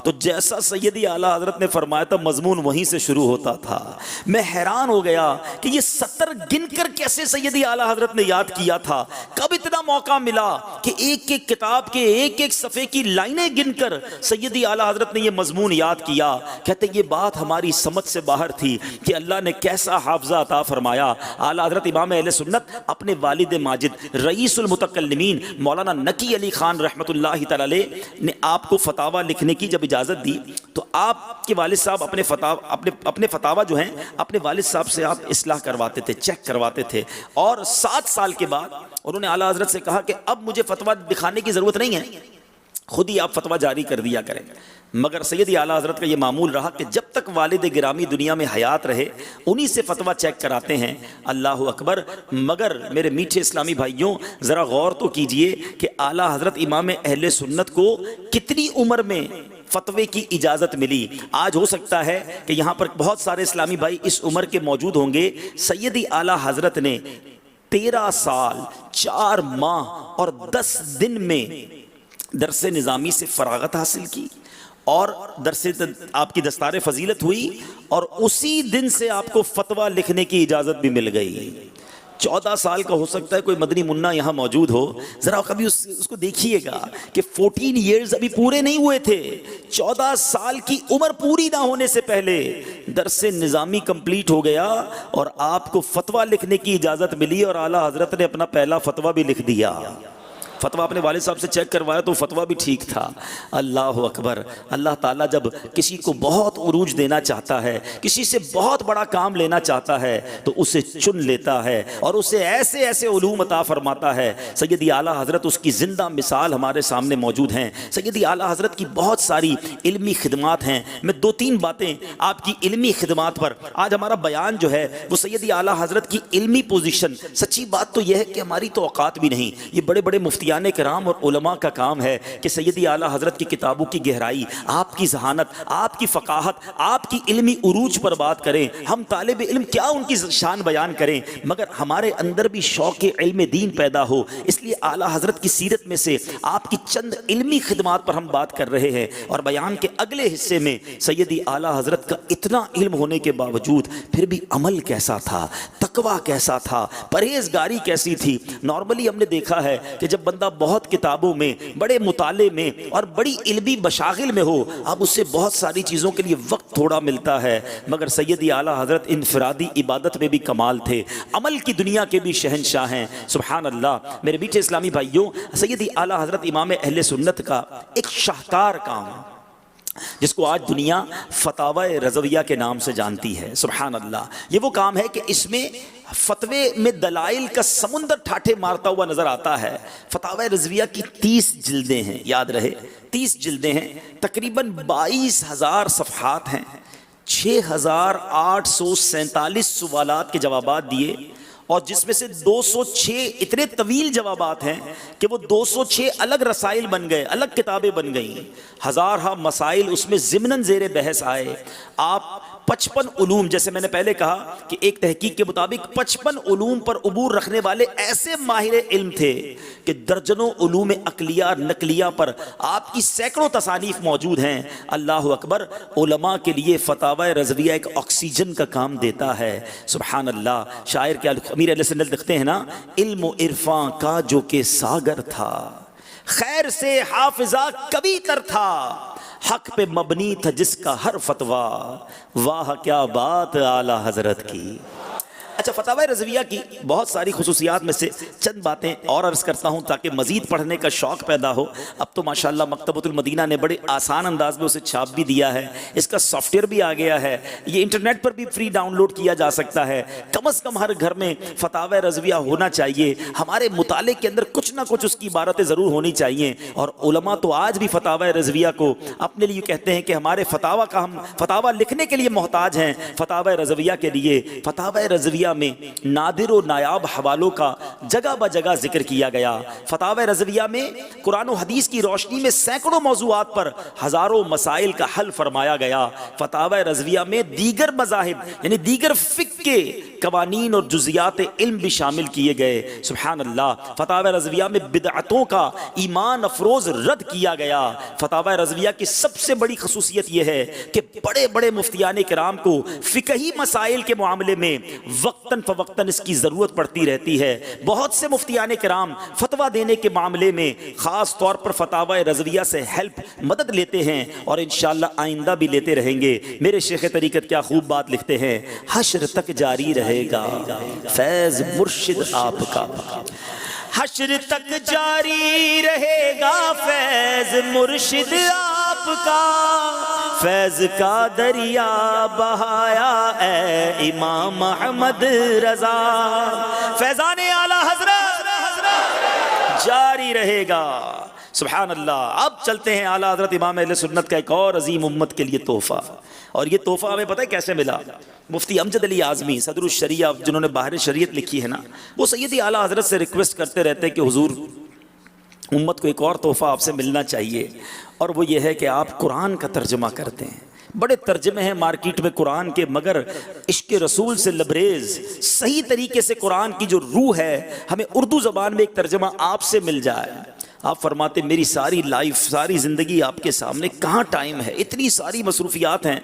تو جیسا سیدی اعلیٰ حضرت نے فرمایا تھا مضمون وہیں سے شروع ہوتا تھا. میں حیران ہو گیا کہ یہ سطر گن کر کیسے سیدی اعلیٰ حضرت نے یاد کیا تھا. کب اتنا موقع ملا کہ ایک ایک کتاب کے ایک ایک صفحے کی لائنیں گن کر سیدی اعلیٰ حضرت نے یہ مضمون یاد کیا. کہتے یہ بات ہماری سمجھ سے باہر تھی کہ اللہ نے کیسا حافظہ عطا فرمایا. اعلیٰ حضرت امام اہل سنت اپنے والد ماجد رئیس المتکلمین مولانا نقی علی خان رحمت اللہ تعالی علیہ نے آپ کو فتاوی لکھنے کی جب اجازت دی تو آپ کے والد صاحب اپنے فتاوی جو ہیں اپنے والد صاحب سے آپ اصلاح کرواتے تھے, چیک کرواتے تھے. اور 7 سال کے بعد انہوں نے اعلیٰ حضرت سے کہا کہ اب مجھے فتویٰ دکھانے کی ضرورت نہیں ہے, خود ہی آپ فتویٰ جاری کر دیا کریں. مگر سیدی اعلیٰ حضرت کا یہ معمول رہا کہ جب تک والد گرامی دنیا میں حیات رہے انہی سے فتویٰ چیک کراتے ہیں. اللہ اکبر. مگر میرے میٹھے اسلامی بھائیوں ذرا غور تو کیجئے کہ اعلیٰ حضرت امام اہل سنت کو کتنی عمر میں فتوے کی اجازت ملی. آج ہو سکتا ہے کہ یہاں پر بہت سارے اسلامی بھائی اس عمر کے موجود ہوں گے. سیدی اعلیٰ حضرت نے 13 سال 4 ماہ اور 10 دن میں درس نظامی سے فراغت حاصل کی اور درس آپ کی دستار فضیلت ہوئی اور اسی دن سے آپ کو فتویٰ لکھنے کی اجازت بھی مل گئی. 14 سال کا ہو سکتا ہے کوئی مدنی منا یہاں موجود ہو, ذرا کبھی اس کو دیکھیے گا کہ 14 ایئرز ابھی پورے نہیں ہوئے تھے. 14 سال کی عمر پوری نہ ہونے سے پہلے درس نظامی کمپلیٹ ہو گیا اور آپ کو فتویٰ لکھنے کی اجازت ملی اور اعلیٰ حضرت نے اپنا پہلا فتویٰ بھی لکھ دیا. فتویٰ اپنے والد صاحب سے چیک کروایا تو فتویٰ بھی ٹھیک تھا. اللہ اکبر. اللہ تعالیٰ جب کسی کو بہت عروج دینا چاہتا ہے, کسی سے بہت بڑا کام لینا چاہتا ہے تو اسے چن لیتا ہے اور اسے ایسے ایسے علوم عطا فرماتا ہے. سیدی اعلیٰ حضرت اس کی زندہ مثال ہمارے سامنے موجود ہیں. سیدی اعلیٰ حضرت کی بہت ساری علمی خدمات ہیں. میں 2-3 باتیں آپ کی علمی خدمات پر, آج ہمارا بیان جو ہے وہ سیدی اعلیٰ حضرت کی علمی پوزیشن. سچی بات تو یہ ہے کہ ہماری تو اوقات بھی نہیں. یہ بڑے بڑے مفتیان کرام اور علماء کا کام ہے کہ سیدی اعلیٰ حضرت کی کتابوں کی گہرائی, آپ کی ذہانت, آپ کی فقاہت, آپ کی علمی عروج پر بات کریں. ہم طالب علم کیا ان کی شان بیان کریں, مگر ہمارے اندر بھی شوق علم دین پیدا ہو. اس لیے اعلیٰ حضرت کی سیرت میں سے آپ کی چند علمی خدمات پر ہم بات کر رہے ہیں. اور بیان کے اگلے حصے میں سیدی اعلیٰ حضرت کا اتنا علم ہونے کے باوجود پھر بھی عمل کیسا تھا, تقویٰ کیسا تھا, پرہیزگاری کیسی تھی. نارملی ہم نے دیکھا ہے کہ جب بندہ بہت کتابوں میں, بڑے مطالعے میں اور بڑی علمی مشاغل میں ہو, اب اس سے بہت ساری چیزوں کے لیے وقت تھوڑا ملتا ہے. مگر سیدی اعلیٰ حضرت انفرادی عبادت میں بھی کمال تھے, عمل کی دنیا کے بھی شہنشاہ ہیں. سبحان اللہ. میرے میٹھے اسلامی بھائیوں, سیدی اعلیٰ حضرت امام اہل سنت کا ایک شاہکار کام جس کو آج دنیا فتاوی رضویہ کے نام سے جانتی ہے. سبحان اللہ. یہ وہ کام ہے کہ اس میں فتوے میں دلائل کا سمندر ٹھاٹھے مارتا ہوا نظر آتا ہے. فتاوی رضویہ کی 30 جلدیں ہیں, یاد رہے 30 جلدیں ہیں, تقریباً 22,000 صفحات ہیں, 6,847 سوالات کے جوابات دیے اور جس میں سے 206 اتنے طویل جوابات ہیں کہ وہ 206 الگ رسائل بن گئے, الگ کتابیں بن گئیں. ہزارہ مسائل اس میں ضمناً زیر بحث آئے. آپ 55 علوم, جیسے میں نے پہلے کہا کہ ایک تحقیق کے مطابق 55 علوم پر عبور رکھنے والے ایسے ماہر علم تھے کہ درجنوں علوم عقلیہ نقلیہ پر آپ کی سینکڑوں تصانیف موجود ہیں. اللہ اکبر. علماء کے لیے فتاوی رضویہ ایک آکسیجن کا کام دیتا ہے. سبحان اللہ. شاعر کے امیر علیہ السلام لکھتے ہیں نا, علم و عرفاں کا جو کہ ساگر تھا, خیر سے حافظہ کبھی تر تھا, حق پہ مبنی تھا جس کا ہر فتویٰ, واہ کیا بات اعلیٰ حضرت کی. اچھا, فتاوی رضویہ کی بہت ساری خصوصیات میں سے چند باتیں اور عرض کرتا ہوں تاکہ مزید پڑھنے کا شوق پیدا ہو. اب تو ماشاءاللہ مکتبۃ المدینہ نے بڑے آسان انداز میں اسے چھاپ بھی دیا ہے, اس کا سافٹ ویئر بھی آ گیا ہے, یہ انٹرنیٹ پر بھی فری ڈاؤن لوڈ کیا جا سکتا ہے. کم از کم ہر گھر میں فتاوی رضویہ ہونا چاہیے. ہمارے مطالعے کے اندر کچھ نہ کچھ اس کی عبارتیں ضرور ہونی چاہیے. اور علماء تو آج بھی فتاوی رضویہ کو اپنے لیے کہتے ہیں کہ ہمارے ہم فتاوی لکھنے کے لیے محتاج ہیں. فتاوی رضویہ کے لیے فتاوی رضویہ میں نادر و نایاب حوالوں کا جگہ بہ جگہ ذکر کیا گیا. فتاوی رضویہ میں قرآن و حدیث کی روشنی میں سینکڑوں موضوعات پر ہزاروں مسائل کا حل فرمایا گیا. فتاوی رضویہ میں دیگر مذاہب یعنی دیگر فقہ کے قوانین اور جزیات علم بھی شامل کیے گئے. سبحان اللہ. فتاوی رضویہ میں بدعتوں کا ایمان افروز رد کیا گیا. فتاوی رضویہ کی سب سے بڑی خصوصیت یہ ہے کہ بڑے بڑے مفتیان کرام کو فقہی مسائل کے معاملے میں وقتاً فوقتاً اس کی ضرورت پڑتی رہتی ہے. بہت سے مفتیان کرام فتویٰ دینے کے معاملے میں خاص طور پر فتاوی رضویہ سے ہیلپ مدد لیتے ہیں اور انشاءاللہ آئندہ بھی لیتے رہیں گے. میرے شیخ طریقت کیا خوب بات لکھتے ہیں, حشر تک جاری رہے گا فیض مرشد آپ کا, حشر تک جاری رہے گا فیض مرشد آپ کا, فیض کا دریا بہایا اے امام احمد رضا, فیضان اعلیٰ حضرت جاری رہے گا. سبحان اللہ. اب چلتے ہیں اعلیٰ حضرت امام اہل سنت کا ایک اور عظیم امت کے لیے تحفہ, اور یہ تحفہ ہمیں پتہ ہے کیسے ملا. مفتی امجد علی اعظمی صدر الشریعہ جنہوں نے باہر شریعت لکھی ہے نا, وہ سیدی اعلیٰ حضرت سے ریکویسٹ کرتے رہتے کہ حضور امت کو ایک اور تحفہ آپ سے ملنا چاہیے، اور وہ یہ ہے کہ آپ قرآن کا ترجمہ کرتے ہیں۔ بڑے ترجمے ہیں مارکیٹ میں قرآن کے، مگر عشق رسول سے لبریز صحیح طریقے سے قرآن کی جو روح ہے، ہمیں اردو زبان میں ایک ترجمہ آپ سے مل جائے۔ آپ فرماتے میری ساری لائف، ساری زندگی آپ کے سامنے، کہاں ٹائم ہے، اتنی ساری مصروفیات ہیں۔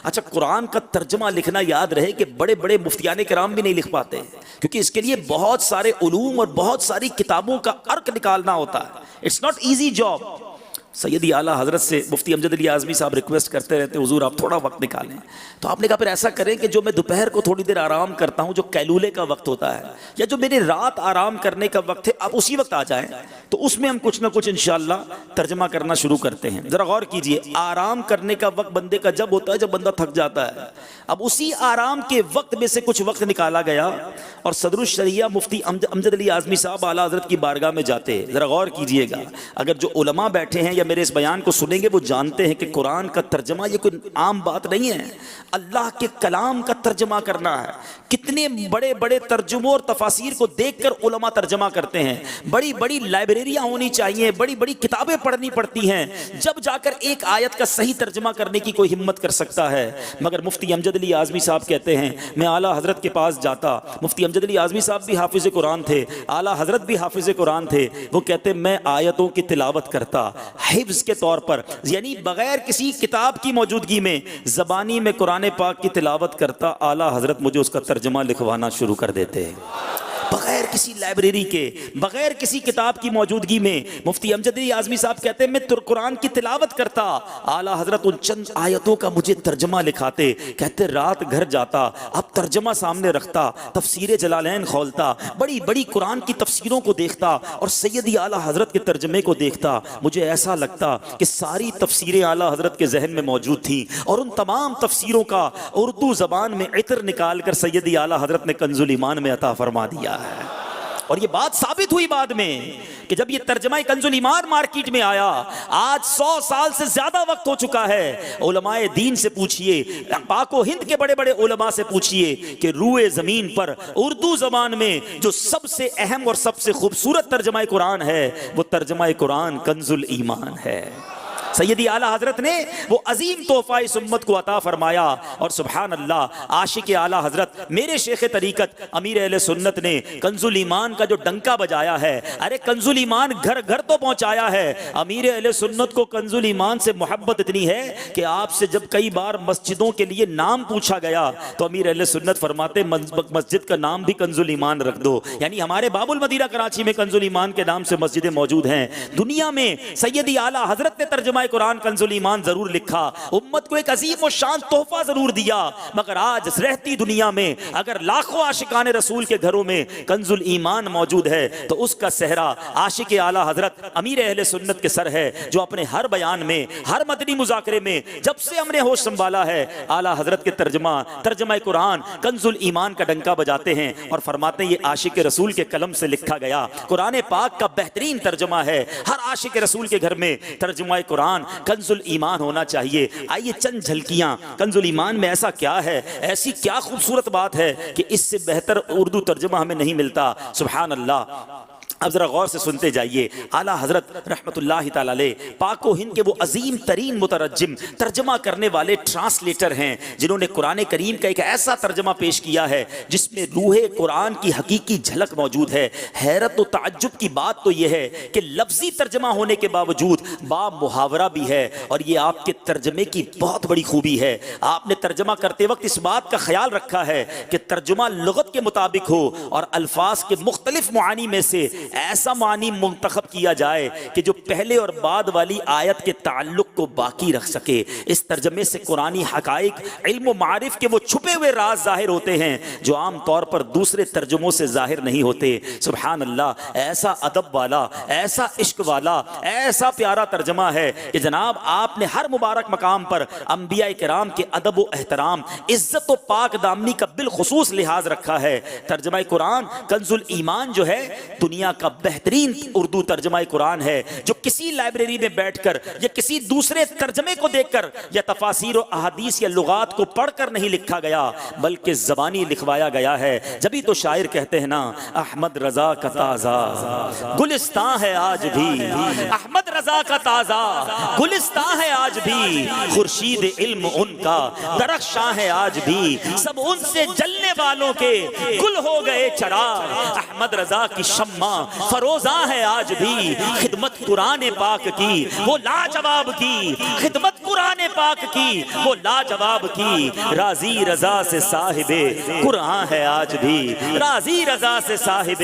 اچھا، قرآن کا ترجمہ لکھنا یاد رہے کہ بڑے بڑے مفتیان کرام بھی نہیں لکھ پاتے، کیونکہ اس کے لیے بہت سارے علوم اور بہت ساری کتابوں کا ارک نکالنا ہوتا ہے۔ It's not easy job. سیدی اعلیٰ حضرت سے مفتی امجد علی اعظمی صاحب ریکویسٹ کرتے رہتے حضور آپ تھوڑا وقت نکالیں، تو آپ نے کہا پھر ایسا کریں کہ جو میں دوپہر کو تھوڑی دیر آرام کرتا ہوں، جو قیلولے کا وقت ہوتا ہے، یا جو میری رات آرام کرنے کا وقت ہے، آپ اسی وقت آ جائیں، تو اس میں ہم کچھ نہ کچھ انشاءاللہ ترجمہ کرنا شروع کرتے ہیں۔ ذرا غور کیجئے، آرام کرنے کا وقت بندے کا جب ہوتا ہے جب بندہ تھک جاتا ہے۔ اب اسی آرام کے وقت میں سے کچھ وقت نکالا گیا اور صدر الشریعہ مفتی امجد علی اعظمی صاحب اعلیٰ حضرت کی بارگاہ میں جاتے۔ ذرا غور کیجئے گا، اگر جو علماء بیٹھے ہیں یا میرے اس بیان کو سنیں گے وہ جانتے ہیں کہ قرآن کا ترجمہ یہ کوئی عام بات نہیں ہے، اللہ کے کلام کا ترجمہ کرنا ہے۔ کتنے بڑے بڑے ترجموں اور تفاسیر کو دیکھ کر علماء ترجمہ کرتے ہیں، بڑی بڑی لائبریریاں ہونی چاہیے، بڑی بڑی کتابیں پڑھنی پڑتی ہیں، جب جا کر ایک آیت کا صحیح ترجمہ کرنے کی کوئی ہمت کر سکتا ہے۔ مگر مفتی امجد علی اعظمی صاحب کہتے ہیں میں اعلیٰ حضرت کے پاس جاتا، مفتی امجد علی اعظمی صاحب بھی حافظ قرآن تھے، اعلیٰ حضرت بھی حافظ قرآن تھے، وہ کہتے میں آیتوں کی تلاوت کرتا حفظ کے طور پر، یعنی بغیر کسی کتاب کی موجودگی میں زبانی میں قرآن پاک کی تلاوت کرتا، اعلیٰ حضرت مجھے اس کا ترجمہ لکھوانا شروع کر دیتے، بغیر کسی لائبریری کے، بغیر کسی کتاب کی موجودگی میں۔ مفتی امجد علی اعظمی صاحب کہتے ہیں میں قرآن کی تلاوت کرتا، اعلیٰ حضرت ان چند آیتوں کا مجھے ترجمہ لکھاتے، کہتے رات گھر جاتا، اب ترجمہ سامنے رکھتا، تفسیر جلالین کھولتا، بڑی بڑی قرآن کی تفسیروں کو دیکھتا اور سیدی اعلیٰ حضرت کے ترجمے کو دیکھتا، مجھے ایسا لگتا کہ ساری تفسیریں اعلیٰ حضرت کے ذہن میں موجود تھیں، اور ان تمام تفسیروں کا اردو زبان میں عطر نکال کر سیدی اعلیٰ حضرت نے کنز الایمان میں عطا فرما دیا ہے۔ اور یہ بات ثابت ہوئی بعد میں کہ جب یہ ترجمہ کنز الایمان مارکیٹ میں آیا، آج 100 سال سے زیادہ وقت ہو چکا ہے، علماء دین سے پوچھئے، پاک و ہند کے بڑے بڑے علماء سے پوچھئے کہ روئے زمین پر اردو زبان میں جو سب سے اہم اور سب سے خوبصورت ترجمہ قرآن ہے، وہ ترجمہ قرآن کنز الایمان ہے۔ سیدی اعلیٰ حضرت نے وہ عظیم تحفہ اس امت کو عطا فرمایا، اور سبحان اللہ عاشق اعلیٰ حضرت میرے شیخ طریقت امیر اہل سنت نے کنز الایمان کا جو ڈنکا بجایا ہے، ارے کنز الایمان گھر گھر تو پہنچایا ہے۔ امیر اہل سنت کو کنز الایمان سے محبت اتنی ہے کہ آپ سے جب کئی بار مسجدوں کے لیے نام پوچھا گیا تو امیر اہل سنت فرماتے مسجد کا نام بھی کنز الایمان رکھ دو، یعنی ہمارے باب المدینہ کراچی میں کنز الایمان کے نام سے مسجدیں موجود ہیں۔ دنیا میں سیدی اعلیٰ حضرت نے ترجمہ قرآن کنز الایمان ضرور لکھا، امت کو ایک عظیم و شان تحفہ ضرور دیا، مگر آج رہتی دنیا میں اگر لاکھوں عاشقان رسول کے گھروں میں کنز الایمان موجود ہے تو اس کا صحرا عاشق اعلیٰ حضرت امیر اہل سنت کے سر ہے، جو اپنے ہر بیان میں، ہر مدنی مذاکرے میں جب سے ہم نے ہوش سنبھالا ہے اعلیٰ حضرت کے ترجمہ قرآن کنز الایمان کا ڈنکا بجاتے ہیں اور فرماتے ہیں یہ عاشق رسول کے قلم سے لکھا گیا قرآن پاک کا بہترین ترجمہ ہے، ہر عاشق رسول کے گھر میں ترجمہ قرآن کنز الایمان ہونا چاہیے۔ آئیے چند جھلکیاں کنز الایمان میں ایسا کیا ہے، ایسی کیا خوبصورت بات ہے کہ اس سے بہتر اردو ترجمہ ہمیں نہیں ملتا۔ سبحان اللہ۔ اب ذرا غور سے سنتے جائیے، اعلیٰ حضرت رحمت اللہ تعالی علیہ پاک و ہند کے وہ عظیم ترین مترجم، ترجمہ کرنے والے ٹرانسلیٹر ہیں، جنہوں نے قرآن کریم کا ایک ایسا ترجمہ پیش کیا ہے جس میں روح قرآن کی حقیقی جھلک موجود ہے۔ حیرت و تعجب کی بات تو یہ ہے کہ لفظی ترجمہ ہونے کے باوجود با محاورہ بھی ہے، اور یہ آپ کے ترجمے کی بہت بڑی خوبی ہے۔ آپ نے ترجمہ کرتے وقت اس بات کا خیال رکھا ہے کہ ترجمہ لغت کے مطابق ہو اور الفاظ کے مختلف معانی میں سے ایسا معنی منتخب کیا جائے کہ جو پہلے اور بعد والی آیت کے تعلق کو باقی رکھ سکے۔ اس ترجمے سے قرآنی حقائق، علم و معارف کے وہ چھپے ہوئے راز ظاہر ہوتے ہیں جو عام طور پر دوسرے ترجموں سے ظاہر نہیں ہوتے۔ سبحان اللہ، ایسا ادب والا، ایسا عشق والا، ایسا پیارا ترجمہ ہے کہ جناب آپ نے ہر مبارک مقام پر انبیاء کرام کے ادب و احترام، عزت و پاک دامنی کا بالخصوص لحاظ رکھا ہے۔ ترجمہ قرآن کنز الایمان جو ہے دنیا کا بہترین اردو ترجمہ قرآن ہے جو کسی لائبریری میں بیٹھ کر یا کسی دوسرے ترجمے کو دیکھ کر یا تفاسیر و احادیث یا لغات کو پڑھ کر نہیں لکھا گیا بلکہ زبانی لکھوایا گیا ہے. جبھی تو شاعر کہتے ہیں نا احمد رضا کا تازہ گلستان ہے آج بھی, احمد رضا کا تازہ گلستان ہے آج بھی, خورشید علم ان کا درخشاں ہے آج بھی, سب ان سے جلنے والوں کے گل ہو گئے چراغ. احمد رضا کی شمع فروزاں ہے آج بھی, خدمت قرآن پاک کی وہ لاجواب کی, خدمت قرآن پاک کی وہ لاجواب کی. راضی رضا سے صاحب قرآن ہے آج بھی, راضی رضا سے صاحب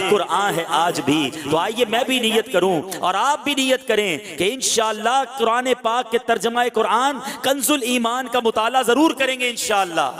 قرآن ہے آج بھی. تو آئیے میں بھی نیت کروں اور آپ بھی نیت کریں کہ انشاءاللہ قرآن پاک کے ترجمہ قرآن کنز الایمان کا مطالعہ ضرور کریں گے انشاءاللہ.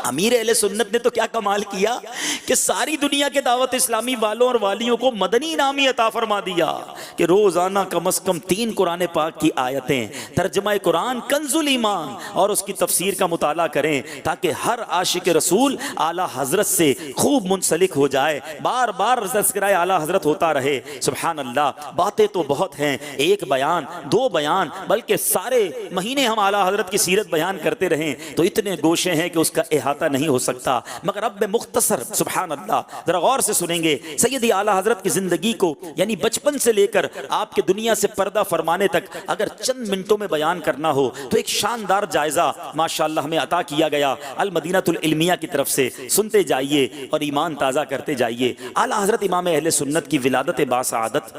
امیر اہل سنت نے تو کیا کمال کیا کہ ساری دنیا کے دعوت اسلامی والوں اور والیوں کو مدنی انعامی عطا فرما دیا کہ روزانہ کم از کم 3 قرآن پاک کی آیتیں ترجمہ قرآن کنز الایمان اور اس کی تفسیر کا مطالعہ کریں تاکہ ہر عاشق رسول اعلیٰ حضرت سے خوب منسلک ہو جائے, بار بار تذکرہ اعلیٰ حضرت ہوتا رہے. سبحان اللہ, باتیں تو بہت ہیں, ایک بیان 2 بیان بلکہ سارے مہینے ہم اعلیٰ حضرت کی سیرت بیان کرتے رہیں تو اتنے گوشے ہیں کہ اس کا احاطہ نہیں ہو سکتا. مگر اب میں مختصر سبحان اللہ ذرا غور سے سنیں گے سیدی اعلیٰ حضرت کی زندگی کو, یعنی بچپن سے لے کر آپ کے دنیا سے پردہ فرمانے تک اگر چند منٹوں میں بیان کرنا ہو تو ایک شاندار جائزہ ماشاءاللہ ہمیں عطا کیا گیا المدینۃ العلمیہ کی طرف سے. سنتے جائیے اور ایمان تازہ کرتے جائیے. اعلیٰ حضرت امام اہل سنت کی ولادت باسعادت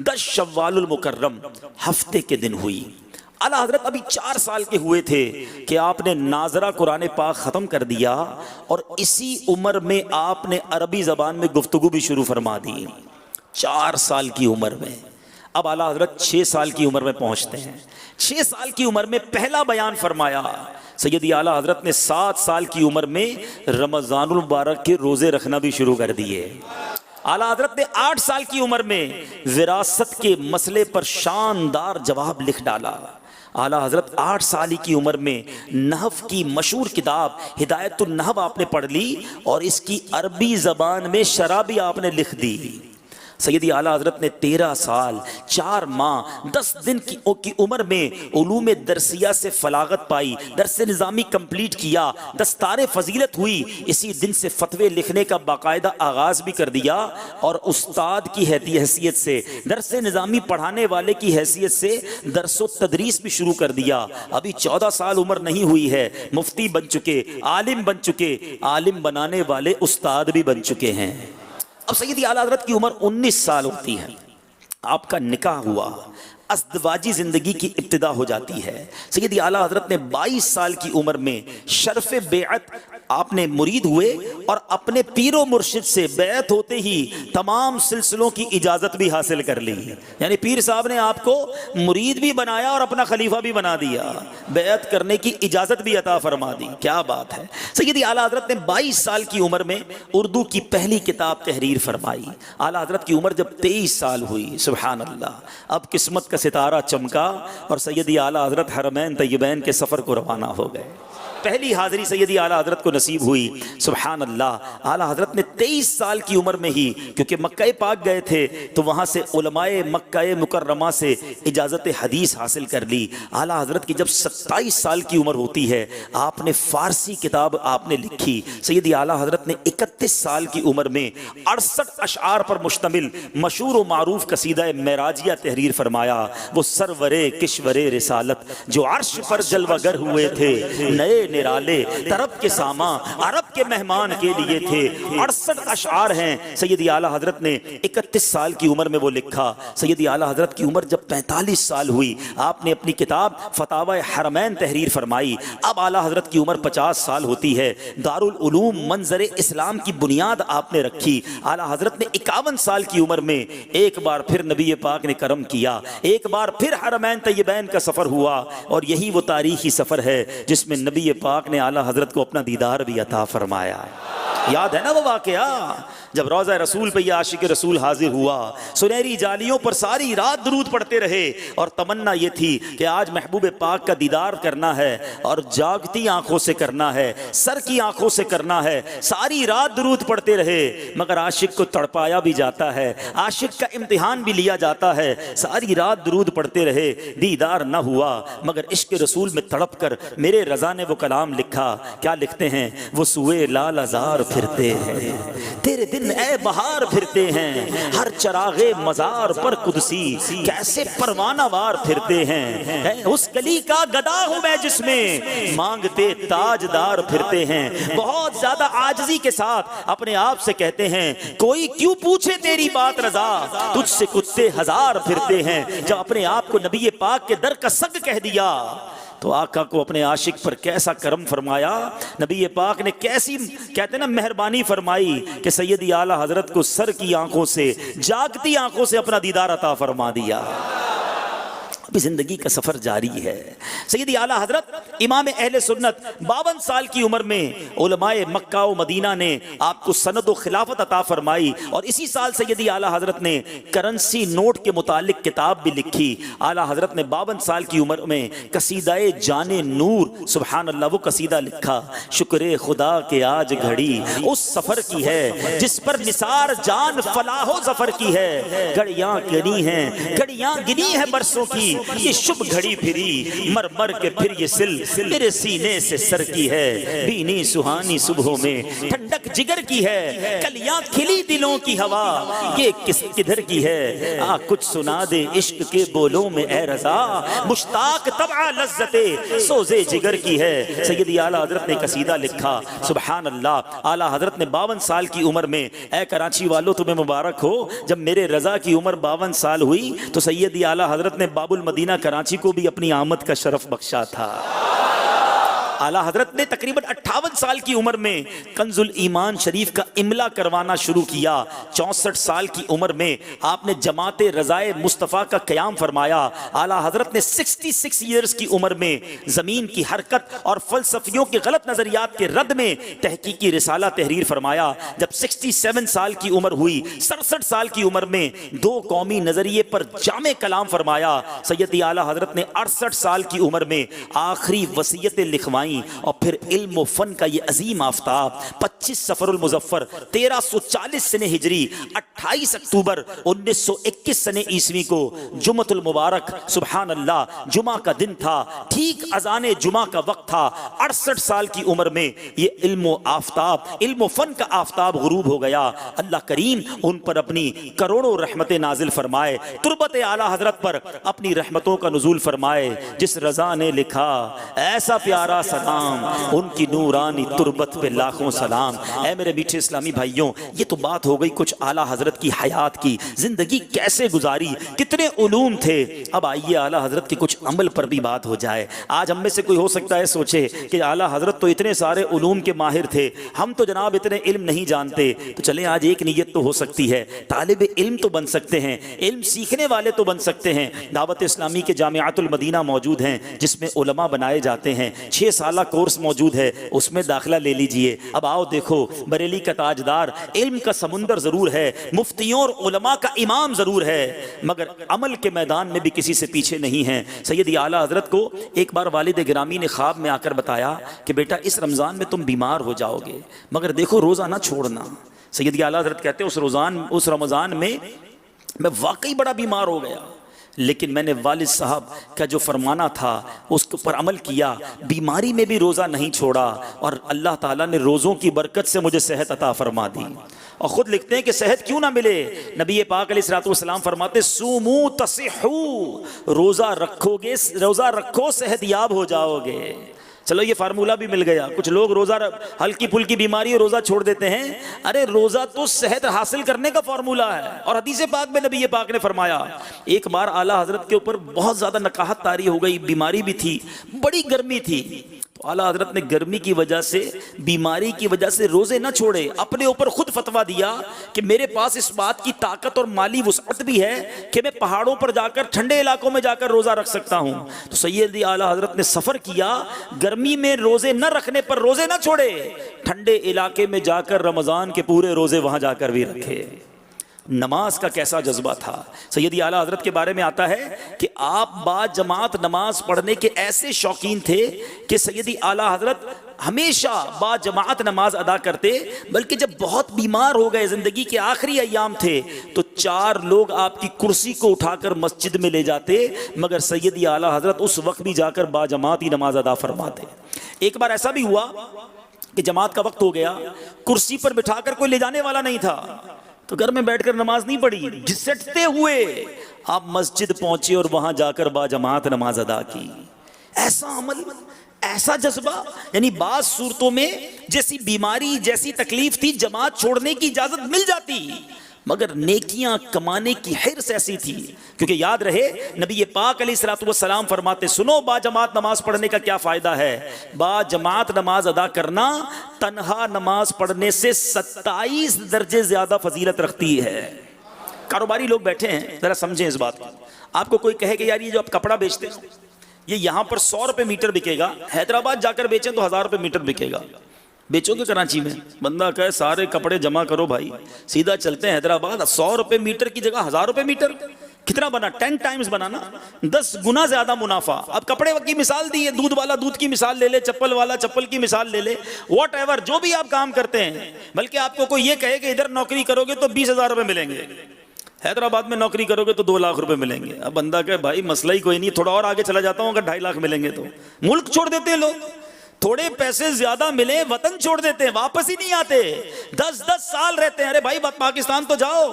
10 شوال المکرم ہفتے کے دن ہوئی. اعلیٰ حضرت ابھی 4 سال کے ہوئے تھے کہ آپ نے ناظرہ قرآن پاک ختم کر دیا اور اسی عمر میں آپ نے عربی زبان میں گفتگو بھی شروع فرما دی. 4 سال کی عمر میں. اب اعلیٰ حضرت 6 سال کی عمر میں پہنچتے ہیں. 6 سال کی عمر میں پہلا بیان فرمایا. سیدی اعلیٰ حضرت نے 7 سال کی عمر میں رمضان المبارک کے روزے رکھنا بھی شروع کر دیے. اعلیٰ حضرت نے 8 سال کی عمر میں وراثت کے مسئلے پر شاندار جواب لکھ ڈالا. اعلیٰ حضرت 8 سال کی عمر میں نحو کی مشہور کتاب ہدایت النحو آپ نے پڑھ لی اور اس کی عربی زبان میں شرح بھی آپ نے لکھ دی. سیدی اعلیٰ حضرت نے 13 سال 4 ماہ 10 دن کی عمر میں علوم درسیہ سے فلاغت پائی, درس نظامی کمپلیٹ کیا, دستار فضیلت ہوئی. اسی دن سے فتوے لکھنے کا باقاعدہ آغاز بھی کر دیا اور استاد کی حیثیت سے, درس نظامی پڑھانے والے کی حیثیت سے درس و تدریس بھی شروع کر دیا. ابھی 14 سال عمر نہیں ہوئی ہے, مفتی بن چکے, عالم بن چکے, عالم بنانے والے استاد بھی بن چکے ہیں. اب سیدی اعلیٰ حضرت کی عمر 19 سال ہوتی ہے. آپ کا نکاح ہوا, ازدواجی زندگی کی ابتدا ہو جاتی ہے. سیدی اعلیٰ حضرت نے 22 سال کی عمر میں شرف بیعت آپ نے مرید ہوئے اور اپنے پیر و مرشد سے بیعت ہوتے ہی تمام سلسلوں کی اجازت بھی حاصل کر لی. یعنی پیر صاحب نے آپ کو مرید بھی بنایا اور اپنا خلیفہ بھی بنا دیا, بیعت کرنے کی اجازت بھی عطا فرما دی. کیا بات ہے. سیدی اعلیٰ حضرت نے 22 سال کی عمر میں اردو کی پہلی کتاب تحریر فرمائی. اعلیٰ حضرت کی عمر جب 23 سال ہوئی, سبحان اللہ, اب قسمت کا ستارہ چمکا اور سیدی اعلیٰ حضرت حرمین طیبین کے سفر کو روانہ ہو گئے. پہلی حاضری سیدی اعلیٰ حضرت کو نصیب ہوئی. سبحان اللہ, اعلیٰ حضرت نے 23 سال کی عمر میں ہی, کیونکہ مکہ پاک گئے تھے تو وہاں سے علماء مکہ مکرمہ سے اجازت حدیث حاصل کر لی. اعلیٰ حضرت کی جب 27 سال کی عمر ہوتی ہے آپ نے فارسی کتاب آپ نے لکھی. سیدی اعلیٰ حضرت نے 31 سال کی عمر میں 68 اشعار پر مشتمل مشہور و معروف قصیدہ معراجیہ تحریر فرمایا. وہ سرور کشور رسالت جو عرش پر جلوہ گر ہوئے تھے, نئے نرالے طرب کے ساما عرب کے مہمان کے لیے تھے. 68 اشعار ہیں سیدی اعلیٰ حضرت نے 31 سال کی عمر میں وہ لکھا. سیدی اعلیٰ حضرت کی عمر جب 45 سال ہوئی آپ نے اپنی کتاب فتاوی حرمین تحریر فرمائی. اب اعلیٰ حضرت کی عمر 50 سال ہوتی ہے. دارالعلوم منظر اسلام کی بنیاد آپ نے رکھی. اعلیٰ حضرت نے 51 سال کی عمر میں ایک بار پھر نبی پاک نے کرم کیا, ایک بار پھر حرمین طیبین کا سفر ہوا اور یہی وہ تاریخی سفر ہے جس میں نبی پاک نے اعلیٰ حضرت کو اپنا دیدار بھی عطا فرمایا. یاد ہے نا وہ واقعہ جب روضہ رسول پہ یہ عاشق رسول حاضر ہوا, سنہری جالیوں پر ساری رات درود پڑھتے رہے اور تمنا یہ تھی کہ آج محبوب پاک کا دیدار کرنا ہے اور جاگتی آنکھوں سے کرنا ہے, سر کی آنکھوں سے کرنا ہے. ساری رات درود پڑھتے رہے مگر عاشق کو تڑپایا بھی جاتا ہے, عاشق کا امتحان بھی لیا جاتا ہے. ساری رات درود پڑھتے رہے, دیدار نہ ہوا مگر عشق رسول میں تڑپ کر میرے رضا نے وہ کلام لکھا. کیا لکھتے ہیں؟ وہ سوئے لال ازار پھرتے ہیں, تیرے دن اے بہار پھرتے ہیں, ہر چراغ مزار پر قدسی کیسے پروانہ وار پھرتے ہیں. اس گلی کا گدا ہوں میں جس میں مانگتے تاجدار پھرتے ہیں. بہت زیادہ عاجزی کے ساتھ اپنے آپ سے کہتے ہیں کوئی کیوں پوچھے تیری بات رضا, تجھ سے کتے ہزار پھرتے ہیں. جب اپنے آپ کو نبی پاک کے در کا سگ کہہ دیا تو آقا کو اپنے عاشق پر کیسا کرم فرمایا, نبی پاک نے کیسی کہتے ہیں نا مہربانی فرمائی کہ سیدی اعلیٰ حضرت کو سر کی آنکھوں سے, جاگتی آنکھوں سے اپنا دیدار عطا فرما دیا. ابھی زندگی کا سفر جاری ہے. سیدی اعلیٰ حضرت امام اہل سنت 52 سال کی عمر میں علماء مکہ و مدینہ نے آپ کو سند و خلافت عطا فرمائی اور اسی سال سیدی اعلیٰ حضرت نے کرنسی نوٹ کے متعلق کتاب بھی لکھی. اعلیٰ حضرت نے 52 سال کی عمر میں قصیدہ جان نور, سبحان اللہ, وہ قصیدہ لکھا. شکر خدا کہ آج گھڑی اس سفر کی ہے جس پر نثار جان فلاح و ظفر کی ہے. گھڑیاں گنی ہیں, گھڑیاں گنی ہیں برسوں کی, یہ شب گھڑی پھری مر مر کے پھر یہ سل میرے سینے سے سر کی ہے. بینی سہانی صبحوں میں ٹھنڈک جگر کی ہے, کلیاں کھلی دلوں کی ہوا یہ کس کدھر کی ہے. کچھ سنا دے عشق کے بولوں میں اے رضا, مشتاق طبع لذت سوزے جگر کی ہے. سیدی اعلیٰ حضرت نے قصیدہ لکھا. سبحان اللہ, اعلیٰ حضرت نے 52 سال کی عمر میں, اے کراچی والوں تمہیں مبارک ہو, جب میرے رضا کی عمر 52 سال ہوئی تو سیدی اعلیٰ حضرت نے باب المدینہ کراچی کو بھی اپنی آمد کا شرف بخشا تھا. اعلیٰ حضرت نے تقریباً 58 سال کی عمر میں کنز الایمان شریف کا املا کروانا شروع کیا. 64 سال کی عمر میں آپ نے جماعت رضائے مصطفیٰ کا قیام فرمایا. اعلیٰ حضرت نے 66 ایئرز کی عمر میں زمین کی حرکت اور فلسفیوں کے غلط نظریات کے رد میں تحقیقی رسالہ تحریر فرمایا. جب 67 سال کی عمر ہوئی, 67 سال کی عمر میں 2 قومی نظریے پر جامع کلام فرمایا. سیدی اعلیٰ حضرت نے 68 سال کی عمر میں آخری وصیتیں لکھوائیں اور پھر علم و فن کا یہ عظیم آفتاب 25 صفر المظفر 1340 سنہ ہجری 28 اکتوبر 1921 سنہ عیسوی کو جمعۃ المبارک, سبحان اللہ, جمعہ کا دن تھا, ٹھیک اذان جمعہ کا وقت تھا. 68 سال کی عمر میں یہ علم و آفتاب, علم و فن کا آفتاب غروب ہو گیا. اللہ کریم ان پر اپنی کروڑوں رحمتیں نازل فرمائے, تربت اعلیٰ حضرت پر اپنی رحمتوں کا نزول فرمائے. جس رضا نے لکھا ایسا پیارا سلام, ان کی نورانی تربت پہ لاکھوں سلام. اے میرے میٹھے اسلامی بھائیوں, یہ تو بات ہو گئی کچھ اعلیٰ حضرت کی حیات کی, زندگی کیسے گزاری, کتنے علوم تھے. اب آئیے اعلیٰ حضرت کی کچھ عمل پر بھی بات ہو جائے. آج ہم میں سے کوئی ہو سکتا ہے سوچے کہ اعلیٰ حضرت تو اتنے سارے علوم کے ماہر تھے, ہم تو جناب اتنے علم نہیں جانتے. تو چلیں آج ایک نیت تو ہو سکتی ہے, طالب علم تو بن سکتے ہیں, علم سیکھنے والے تو بن سکتے ہیں. دعوت اسلامی کے جامعات المدینہ موجود ہیں جس میں علماء بنائے جاتے ہیں, 6 سالہ کورس موجود ہے, اس میں داخلہ لے لیجئے. اب آؤ دیکھو, بریلی کا تاجدار, علم کا سمندر ضرور ہے, مفتیوں اور علماء کا امام ضرور ہے, مگر عمل کے میدان میں بھی کسی سے پیچھے نہیں ہیں. سیدی اعلیٰ حضرت کو ایک بار والد گرامی نے خواب میں آ کر بتایا کہ بیٹا اس رمضان میں تم بیمار ہو جاؤ گے, مگر دیکھو روزہ نہ چھوڑنا. سیدی اعلیٰ حضرت کہتے ہیں اس رمضان میں میں واقعی بڑا بیمار ہو گیا, لیکن میں نے والد صاحب کا جو فرمانا تھا اس کے اوپر عمل کیا, بیماری میں بھی روزہ نہیں چھوڑا, اور اللہ تعالیٰ نے روزوں کی برکت سے مجھے صحت عطا فرما دی. اور خود لکھتے ہیں کہ صحت کیوں نہ ملے, نبی پاک علیہ الصلوۃ والسلام فرماتے سومو تصحو, روزہ رکھو صحت یاب ہو جاؤ گے. چلو یہ فارمولہ بھی مل گیا. کچھ لوگ روزہ ہلکی پھلکی بیماری اور روزہ چھوڑ دیتے ہیں. ارے روزہ تو صحت حاصل کرنے کا فارمولہ ہے, اور حدیث پاک میں نبی پاک نے فرمایا. ایک بار اعلیٰ حضرت کے اوپر بہت زیادہ نکاہت طاری ہو گئی, بیماری بھی تھی, بڑی گرمی تھی. تو اعلیٰ حضرت نے گرمی کی وجہ سے، بیماری کی وجہ سے روزے نہ چھوڑے، اپنے اوپر خود فتویٰ دیا کہ میرے پاس اس بات کی طاقت اور مالی وسعت بھی ہے کہ میں پہاڑوں پر جا کر، ٹھنڈے علاقوں میں جا کر روزہ رکھ سکتا ہوں۔ تو سیدی اعلیٰ حضرت نے سفر کیا، گرمی میں روزے نہ رکھنے پر روزے نہ چھوڑے، ٹھنڈے علاقے میں جا کر رمضان کے پورے روزے وہاں جا کر بھی رکھے۔ نماز کا کیسا جذبہ تھا۔ سیدی اعلیٰ حضرت کے بارے میں آتا ہے کہ آپ با جماعت نماز پڑھنے کے ایسے شوقین تھے کہ سیدی اعلیٰ حضرت ہمیشہ با جماعت نماز ادا کرتے، بلکہ جب بہت بیمار ہو گئے، زندگی کے آخری ایام تھے، تو 4 لوگ آپ کی کرسی کو اٹھا کر مسجد میں لے جاتے، مگر سیدی اعلیٰ حضرت اس وقت بھی جا کر با جماعت ہی نماز ادا فرماتے۔ ایک بار ایسا بھی ہوا کہ جماعت کا وقت ہو گیا، کرسی پر بٹھا کر کوئی لے جانے والا نہیں تھا، تو گھر میں بیٹھ کر نماز نہیں پڑھی، گھسٹتے ہوئے آپ مسجد پہنچے اور وہاں جا کر با جماعت نماز ادا کی۔ ایسا عمل، ایسا جذبہ، یعنی بعض صورتوں میں جیسی بیماری، جیسی تکلیف تھی، جماعت چھوڑنے کی اجازت مل جاتی، مگر نیکیاں کمانے کی حرص ایسی تھی۔ کیونکہ یاد رہے نبی پاک علیہ الصلوۃ والسلام فرماتے، سنو با جماعت نماز پڑھنے کا کیا فائدہ ہے۔ با جماعت نماز ادا کرنا تنہا نماز پڑھنے سے 27 درجے زیادہ فضیلت رکھتی ہے۔ کاروباری لوگ بیٹھے ہیں، ذرا سمجھیں اس بات کو۔ آپ کو کوئی کہے کہ یار یہ جو آپ کپڑا بیچتے ہیں یہ یہاں پر 100 روپے میٹر بکے گا، حیدرآباد جا کر بیچیں تو 1000 روپے میٹر بکے گا، بیچو گے کراچی میں؟ بندہ کہے سارے کپڑے جمع کرو بھائی، سیدھا چلتے ہیں حیدرآباد، 100 روپے میٹر کی جگہ 1000 روپے میٹر، کتنا بنا؟ 10 ٹائمز بنانا، 10 گنا زیادہ منافع۔ اب کپڑے کی مثال دی ہے، دودھ والا دودھ کی مثال لے لے، چپل والا چپل کی مثال لے لے، واٹ ایور جو بھی آپ کام کرتے ہیں، بلکہ آپ کو کوئی یہ کہے کہ ادھر نوکری کرو گے تو 20,000 روپے ملیں گے، حیدرآباد میں نوکری کرو گے تو 2 لاکھ روپے ملیں گے۔ اب بندہ کہے بھائی مسئلہ ہی کوئی نہیں، تھوڑا اور آگے چلا جاتا ہوں، اگر 2.5 لاکھ ملیں گے تو ملک چھوڑ دیتے ہیں لوگ۔ تھوڑے پیسے زیادہ ملے وطن چھوڑ دیتے ہیں، واپس ہی نہیں آتے، 10 سال رہتے ہیں۔ ارے بھائی پاکستان تو جاؤ،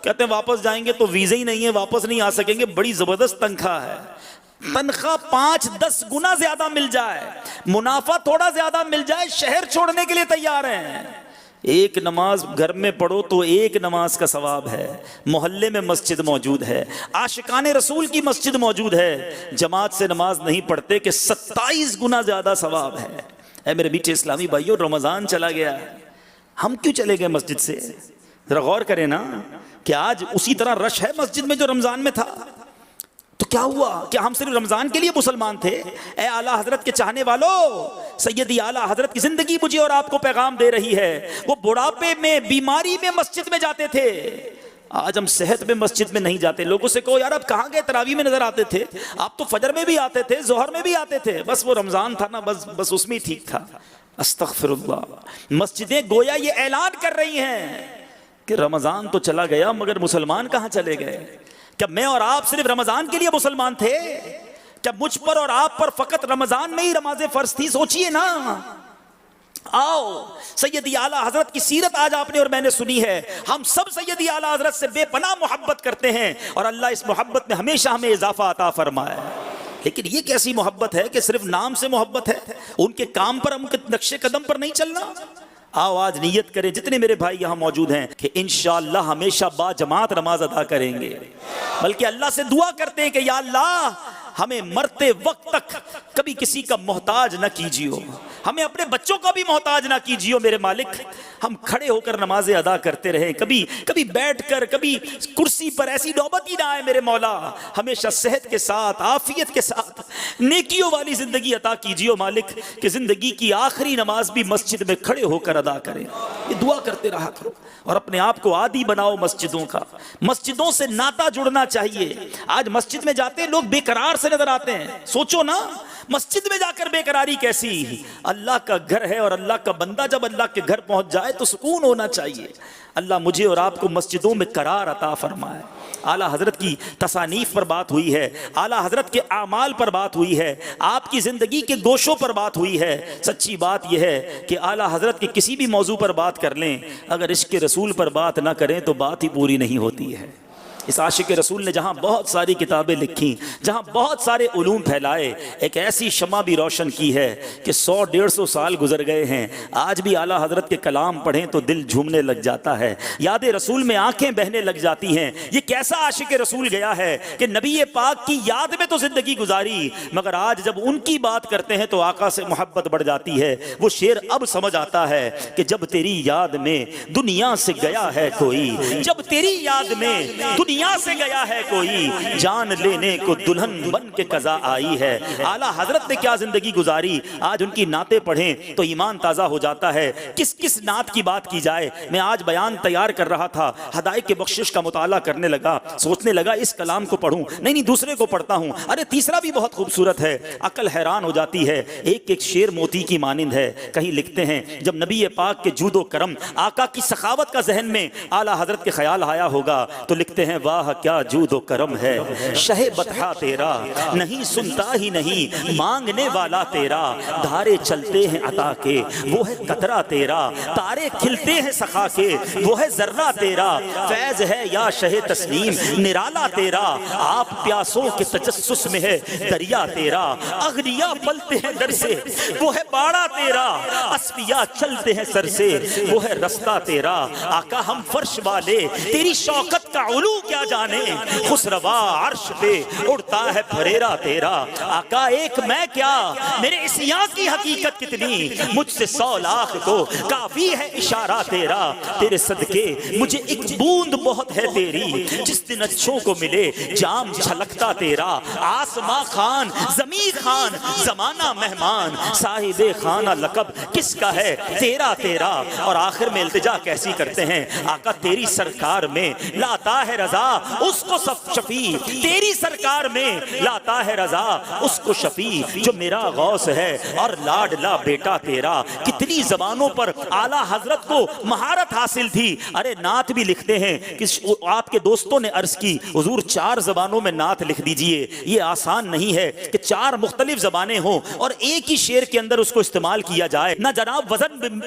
کہتے ہیں واپس جائیں گے تو ویزے ہی نہیں ہے، واپس نہیں آ سکیں گے، بڑی زبردست تنخواہ ہے، تنخواہ 5-10 گنا زیادہ مل جائے، منافع تھوڑا زیادہ مل جائے، شہر چھوڑنے کے لیے تیار ہیں۔ ایک نماز گھر میں پڑھو تو 1 نماز کا ثواب ہے، محلے میں مسجد موجود ہے، عاشقان رسول کی مسجد موجود ہے، جماعت سے نماز نہیں پڑھتے کہ 27 گنا زیادہ ثواب ہے۔ اے میرے میٹھے اسلامی بھائیو، رمضان چلا گیا، ہم کیوں چلے گئے مسجد سے؟ ذرا غور کریں نا کہ آج اسی طرح رش ہے مسجد میں جو رمضان میں تھا، تو کیا ہوا؟ کیا ہم صرف رمضان کے لیے مسلمان تھے؟ اے اعلیٰ حضرت کے چاہنے والوں، سیدی اعلیٰ حضرت کی زندگی مجھے اور آپ کو پیغام دے رہی ہے۔ وہ بڑھاپے میں، بیماری میں مسجد میں جاتے تھے، آج ہم صحت میں مسجد میں نہیں جاتے۔ لوگوں سے کہو یار آپ کہاں گئے؟ تراویح میں نظر آتے تھے، آپ تو فجر میں بھی آتے تھے، ظہر میں بھی آتے تھے، بس وہ رمضان تھا نا، بس اس میں ہی ٹھیک تھا۔ استغفر اللہ۔ مسجدیں گویا یہ اعلان کر رہی ہیں کہ رمضان تو چلا گیا مگر مسلمان کہاں چلے گئے؟ کیا میں اور آپ صرف رمضان کے لیے مسلمان تھے؟ کیا مجھ پر اور آپ پر فقط رمضان میں ہی نمازیں فرض تھی؟ سوچئے نا۔ آؤ سیدی اعلیٰ حضرت کی سیرت آج آپ نے اور میں نے سنی ہے، ہم سب سیدی اعلیٰ حضرت سے بے پناہ محبت کرتے ہیں، اور اللہ اس محبت میں ہمیشہ ہمیں اضافہ عطا فرمائے۔ لیکن یہ کیسی محبت ہے کہ صرف نام سے محبت ہے، ان کے کام پر، ان کے نقش قدم پر نہیں چلنا؟ آؤ آج نیت کریں، جتنے میرے بھائی یہاں موجود ہیں، کہ انشاءاللہ ہمیشہ با جماعت نماز ادا کریں گے، بلکہ اللہ سے دعا کرتے ہیں کہ یا اللہ ہمیں مرتے وقت تک کبھی کسی کا محتاج نہ کیجیو، ہمیں اپنے بچوں کا بھی محتاج نہ کیجیو میرے مالک، ہم کھڑے ہو کر نمازیں ادا کرتے رہیں، کبھی بیٹھ کر، کبھی کرسی پر، ایسی نوبت ہی نہ آئے میرے مولا، ہمیشہ صحت کے ساتھ، عافیت کے ساتھ نیکیوں والی زندگی عطا کیجیو مالک، کہ زندگی کی آخری نماز بھی مسجد میں کھڑے ہو کر ادا کریں۔ یہ دعا کرتے رہا کرو، اور اپنے آپ کو عادی بناؤ مسجدوں کا، مسجدوں سے ناتا جڑنا چاہیے۔ آج مسجد میں جاتے لوگ بے قرار سے نظر آتے ہیں، سوچو نا مسجد میں جا کر بے قراری کیسی؟ اللہ کا گھر ہے، اور اللہ کا بندہ جب اللہ کے گھر پہنچ جائے تو سکون ہونا چاہیے۔ اللہ مجھے اور آپ کو مسجدوں میں قرار عطا فرمائے۔ اعلیٰ حضرت کی تصانیف پر بات ہوئی ہے، اعلیٰ حضرت کے اعمال پر بات ہوئی ہے، آپ کی زندگی کے گوشوں پر بات ہوئی ہے۔ سچی بات یہ ہے کہ اعلیٰ حضرت کے کسی بھی موضوع پر بات کر لیں، اگر عشق رسول پر بات نہ کریں تو بات ہی پوری نہیں ہوتی ہے۔ اس عاشق رسول نے جہاں بہت ساری کتابیں لکھی، جہاں بہت سارے علوم پھیلائے، ایک ایسی شمع بھی روشن کی ہے کہ 100-150 سال گزر گئے ہیں، آج بھی اعلیٰ حضرت کے کلام پڑھیں تو دل جھومنے لگ جاتا ہے، یاد رسول میں آنکھیں بہنے لگ جاتی ہیں۔ یہ کیسا عاشق رسول گیا ہے کہ نبی پاک کی یاد میں تو زندگی گزاری، مگر آج جب ان کی بات کرتے ہیں تو آقا سے محبت بڑھ جاتی ہے۔ وہ شعر اب سمجھ آتا ہے کہ جب تیری یاد میں دنیا سے گیا ہے کوئی، جب تیری یاد میں دنیا سے گیا ہے کوئی، جان لینے کو دلہن بن کے قضا آئی ہے۔ اعلیٰ حضرت نے کیا زندگی گزاری، آج ان کی نعتیں پڑھیں تو ایمان تازہ ہو جاتا ہے۔ کس کس نعت کی بات کی جائے، میں آج بیان تیار کر رہا تھا، ہدایت کے بخشش کا مطالعہ کرنے لگا، سوچنے لگا اس کلام کو پڑھوں، نہیں دوسرے کو پڑھتا ہوں، ارے تیسرا بھی بہت خوبصورت ہے، عقل حیران ہو جاتی ہے، ایک ایک شعر موتی کی مانند ہے۔ کہیں لکھتے ہیں جب نبی پاک کے جود و کرم، آقا کی سخاوت کا ذہن میں اعلیٰ حضرت کے خیال آیا ہوگا تو لکھتے ہیں واہ کیا جود و کرم ہے شہ بطحا تیرا، نہیں سنتا ہی نہیں مانگنے والا تیرا، دھارے چلتے ہیں عطا کے وہ ہے قطرہ تیرا، تارے کھلتے ہیں سخا کے وہ ہے ذرہ تیرا، فیض ہے یا شہ تسلیم نرالا تیرا، آپ پیاسوں کے تجسس میں ہے دریا تیرا، اغنیا پلتے ہیں در سے وہ ہے باڑا تیرا، اسفیا چلتے ہیں سر سے وہ ہے رستہ تیرا، آقا ہم فرش والے تیری شوکت کا علو کیا جانے، خسروا عرش پہ اڑتا ہے پھریرا تیرا، آقا ایک میں کیا میرے عصیاں کی حقیقت کتنی، مجھ سے 100 لاکھ کو کافی ہے اشارہ تیرا، تیرے صدقے مجھے ایک بوند بہت ہے تیری، جس دن اچھوں کو ملے جام چھلکتا تیرا، آسماں خان زمین خان زمانہ مہمان، صاحب خانہ لقب کس کا ہے تیرا تیرا، اور آخر میں التجا کیسی کرتے ہیں آقا تیری سرکار میں لاتا ہے رضا اس کو شفیع، تیری سرکار میں لاتا ہے رضا اس کو شفیع، جو میرا غوث ہے اور لاڈلا بیٹا تیرا۔ کتنی زبانوں پر اعلیٰ حضرت کو مہارت حاصل تھی، ارے نعت بھی لکھتے ہیں کہ آپ کے دوستوں نے عرض کی حضور 4 زبانوں میں نعت لکھ دیجئے، یہ آسان نہیں ہے کہ 4 مختلف زبانیں ہوں اور ایک ہی شعر کے اندر اس کو استعمال کیا جائے، نہ جناب وزن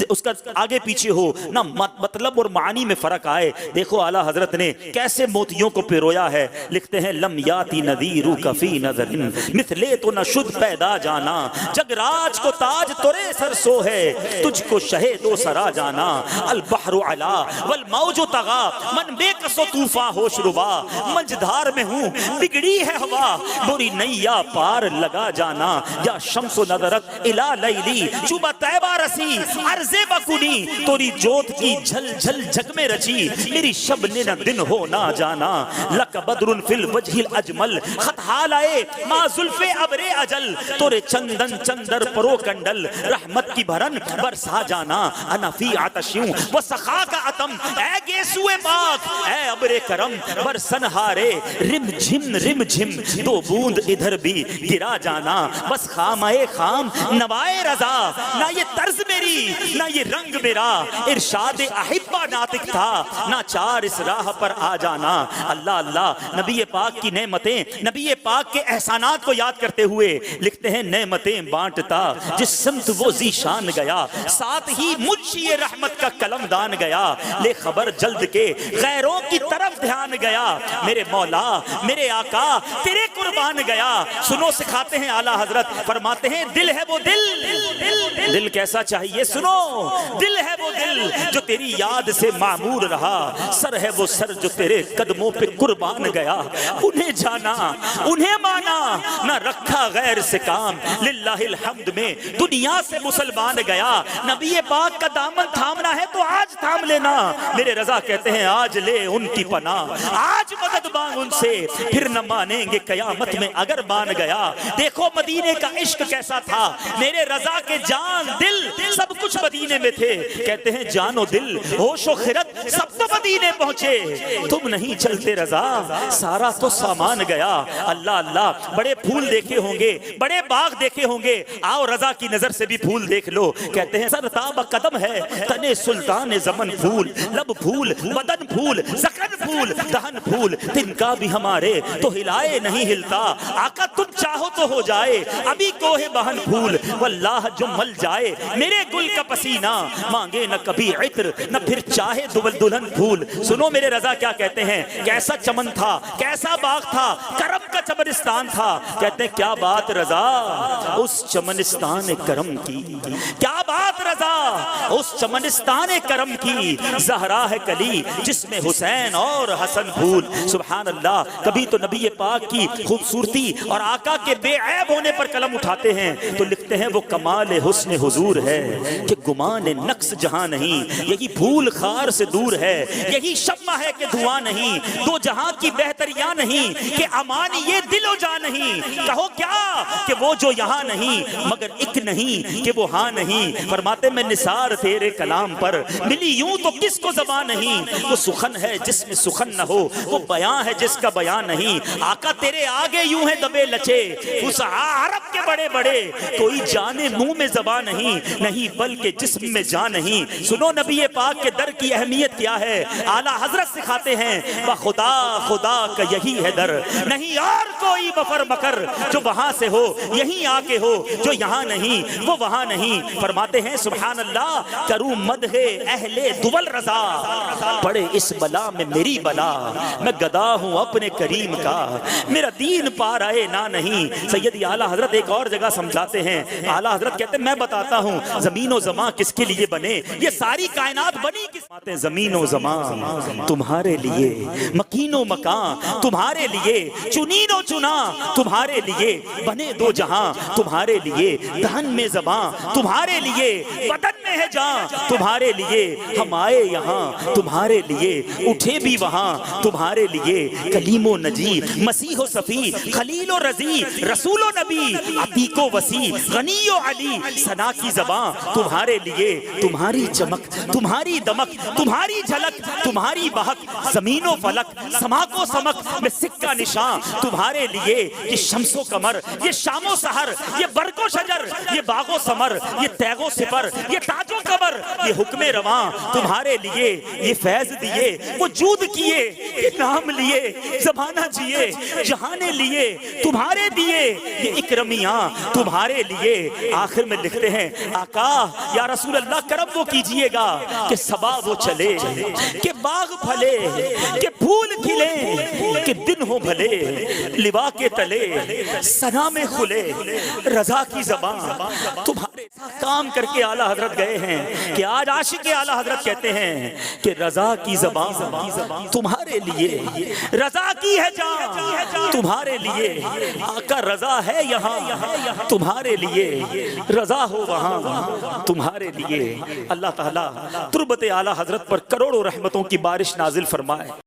اس کا آگے پیچھے ہو، نہ مطلب اور معنی میں فرق آئے۔ دیکھو اعلیٰ حضرت نے کیسے موتیوں کو پیرویا ہے، لکھتے ہیں لم یاتی نذیرو کفی نظر مثلے تو نہ شد پیدا جانا، جگ راج کو تاج ترے سر سو ہے تجھ کو شہد و سرا جانا، البحر علا والموج طغا من بے کس و طوفاں ہوش ربا، منجدھار میں ہوں بگڑی ہے ہوا بری نیا پار لگا جانا، یا شمس و نظرت الا لیلی چوبہ طیبہ رسی عرض بکنی، توری جوت کی جھل جھل جگ میں رچی میری شب نے نہ دن ہو نہ جانا، لک بدر فی الوجہ الاجمل خط حال آئے ما زلف ابر اجل، تورے چندن چندر پرو کنڈل رحمت کی بھرن برسا جانا، انا فی عطشوں و سخا کا عتم اے گیسوئے پاک اے ابر کرم برسن ہارے رم جھم دو بوند ادھر بھی گرا جانا، بس خامے خام نوائے رضا، نہ یہ طرز میری نہ یہ رنگ میرا، ارشاد احبہ ناطق تھا نہ 4 اس راہ پر آ جانا۔ اللہ اللہ، نبی پاک کی نعمتیں، نبی پاک کے احسانات کو یاد کرتے ہوئے لکھتے ہیں نعمتیں بانٹتا جس سمت وہ ذیشان گیا، ساتھ ہی منشی رحمت کا قلم دان گیا، لے خبر جلد کے غیروں کی طرف دھیان گیا، میرے مولا میرے آقا تیرے قربان گیا۔ سنو سکھاتے ہیں اعلیٰ حضرت، فرماتے ہیں دل ہے وہ دل کیسا چاہیے، سنو دل ہے وہ دل جو تیری یاد سے معمور رہا، سر ہے وہ سر جو تیرے قدموں پہ قربان گیا، انہیں جانا انہیں مانا نہ رکھا غیر سے کام، للہ الحمد میں دنیا سے مسلمان گیا۔ نبی پاک کا دامن تھامنا ہے تو آج تھام لینا، میرے رضا کہتے ہیں آج لے ان کی پناہ، آج مدد مانگ ان سے، پھر نہ مانیں گے قیامت میں اگر مان گیا۔ دیکھو مدینے کا عشق کیسا تھا، میرے رضا کے جان دل سب کچھ مدینے میں تھے، کہتے ہیں جان و دل ہوش و خرد سب تو مدینے پہنچے، تم نہیں چلتے رضا سارا تو سامان گیا۔ اللہ اللہ، بڑے پھول دیکھے ہوں گے، بڑے باغ دیکھے ہوں گے، آؤ رضا کی نظر سے بھی پھول دیکھ لو، کہتے ہیں سرتاب قدم ہے تنے سلطان زمن پھول، لب پھول بدن پھول زکن پھول دہن پھول، تن کا بھی ہمارے تو ہلائے نہیں ملتا آقا تم چاہو تو ہو جائے ابھی کوہ بہن پھول واللہ جو مل جائے میرے گل کا پسینہ مانگے نہ کبھی عطر نہ پھر چاہے دلہن پھول. سنو میرے رضا کیا کہتے ہیں, کیسا چمن تھا, کیسا باغ تھا, کرم کا چمنستان تھا. کہتے ہیں کیا بات رضا اس چمنستان کرم کی, کیا بات رضا اس چمنستان کرم کی. زہرا ہے کلی جس میں حسین اور حسن پھول. سبحان اللہ. کبھی تو نبی پاک کی خوبصورتی اور آقا کے بے عیب ہونے پر قلم اٹھاتے ہیں تو لکھتے ہیں وہ کمال حسن حضور ہے کہ گمان نقص جہاں نہیں, یہی پھول خار سے دور ہے, یہی شمع ہے کہ دھواں نہیں, دو جہاں کی بہتریاں نہیں کہ امان یہ دل و جاں نہیں. کہو کیا کہ وہ جو یہاں نہیں مگر ایک نہیں کہ وہ ہاں نہیں. فرماتے میں نثار تیرے کلام پر ملی یوں تو کس کو زبان نہیں. وہ سخن ہے جس میں سخن نہ ہو, وہ بیان ہے جس کا بیان نہیں. آقا تیرے آگے یوں ہے دبے لچے فصحاء عرب کے بڑے بڑے, کوئی جانے منہ میں زبان نہیں بلکہ جسم میں جان نہیں. سنو نبی پاک کے در کی اہمیت کیا ہے. اعلیٰ حضرت سکھاتے ہیں خدا خدا کا یہی ہے در, نہیں اور کوئی بفر مکر جو وہاں سے ہو یہیں آ کے ہو, جو یہاں نہیں وہ وہاں نہیں. فرماتے ہیں سبحان اللہ کروں مدح اہل دول رضا, پڑے اس بلا میں میری بلا, میں گدا ہوں اپنے کریم کا, میرا دین پار آئے نہ نہیں. سیدی اعلیٰ حضرت ایک اور جگہ سمجھاتے ہیں. اعلیٰ حضرت کہتے ہیں میں بتاتا ہوں زمین و زمان کس کے لیے بنے, یہ ساری کائنات بنی کس. زمین و زمان تمہارے لیے, مکین و مکان تمہارے لیے, چنین و چنا تمہارے لیے, بنے دو جہاں تمہارے لیے, دہن میں زبان تمہارے لیے, بدن میں ہے جان تمہارے لیے. ہم آئے یہاں تمہارے لیے, اٹھے بھی وہاں تمہارے لیے. کلیم و نجی, مسیح و صفی, خلیل و رضی, رسول و نبی, عتیق و وسیع, غنی و علی, ثنا کی زبان تمہارے لیے. تمہاری چمک تمہاری دمک تمہاری جھلک تمہاری بہک, زمین و فلک سما کو سمک میں سکہ نشان تمہارے لیے. یہ شمس و قمر, یہ شام و سحر, یہ برگ و شجر, یہ باغ و ثمر, یہ تیغ و سپر, یہ تاج و قمر, یہ حکم رواں تمہارے لیے. یہ فیض دیے وجود کیے, یہ نام لیے زمانہ جیے, جہانے لیے تمہارے دیے, یہ اکرمیاں تمہارے لیے. آخر میں لکھتے ہیں آقا یا رسول اللہ کرم وہ کیجئے گا کہ صبا وہ چلے, کہ باغ پھلے, کہ پھول کھلے, کہ دن ہو بھلے, لوا کے تلے ثنا میں کھلے, رضا کی زبان تمہارے کام کر کے اعلیٰ حضرت گئے ہیں کہ آج عاشق اعلیٰ حضرت کہتے ہیں کہ رضا کی زبان تمہارے لیے, رضا کی ہے جان تمہارے لیے. آقا رضا ہے یہاں تمہارے لیے, رضا ہو وہاں تمہارے لیے. اللہ تعالیٰ تربت اعلیٰ حضرت پر کروڑوں رحمتوں کی بارش نازل فرمائے.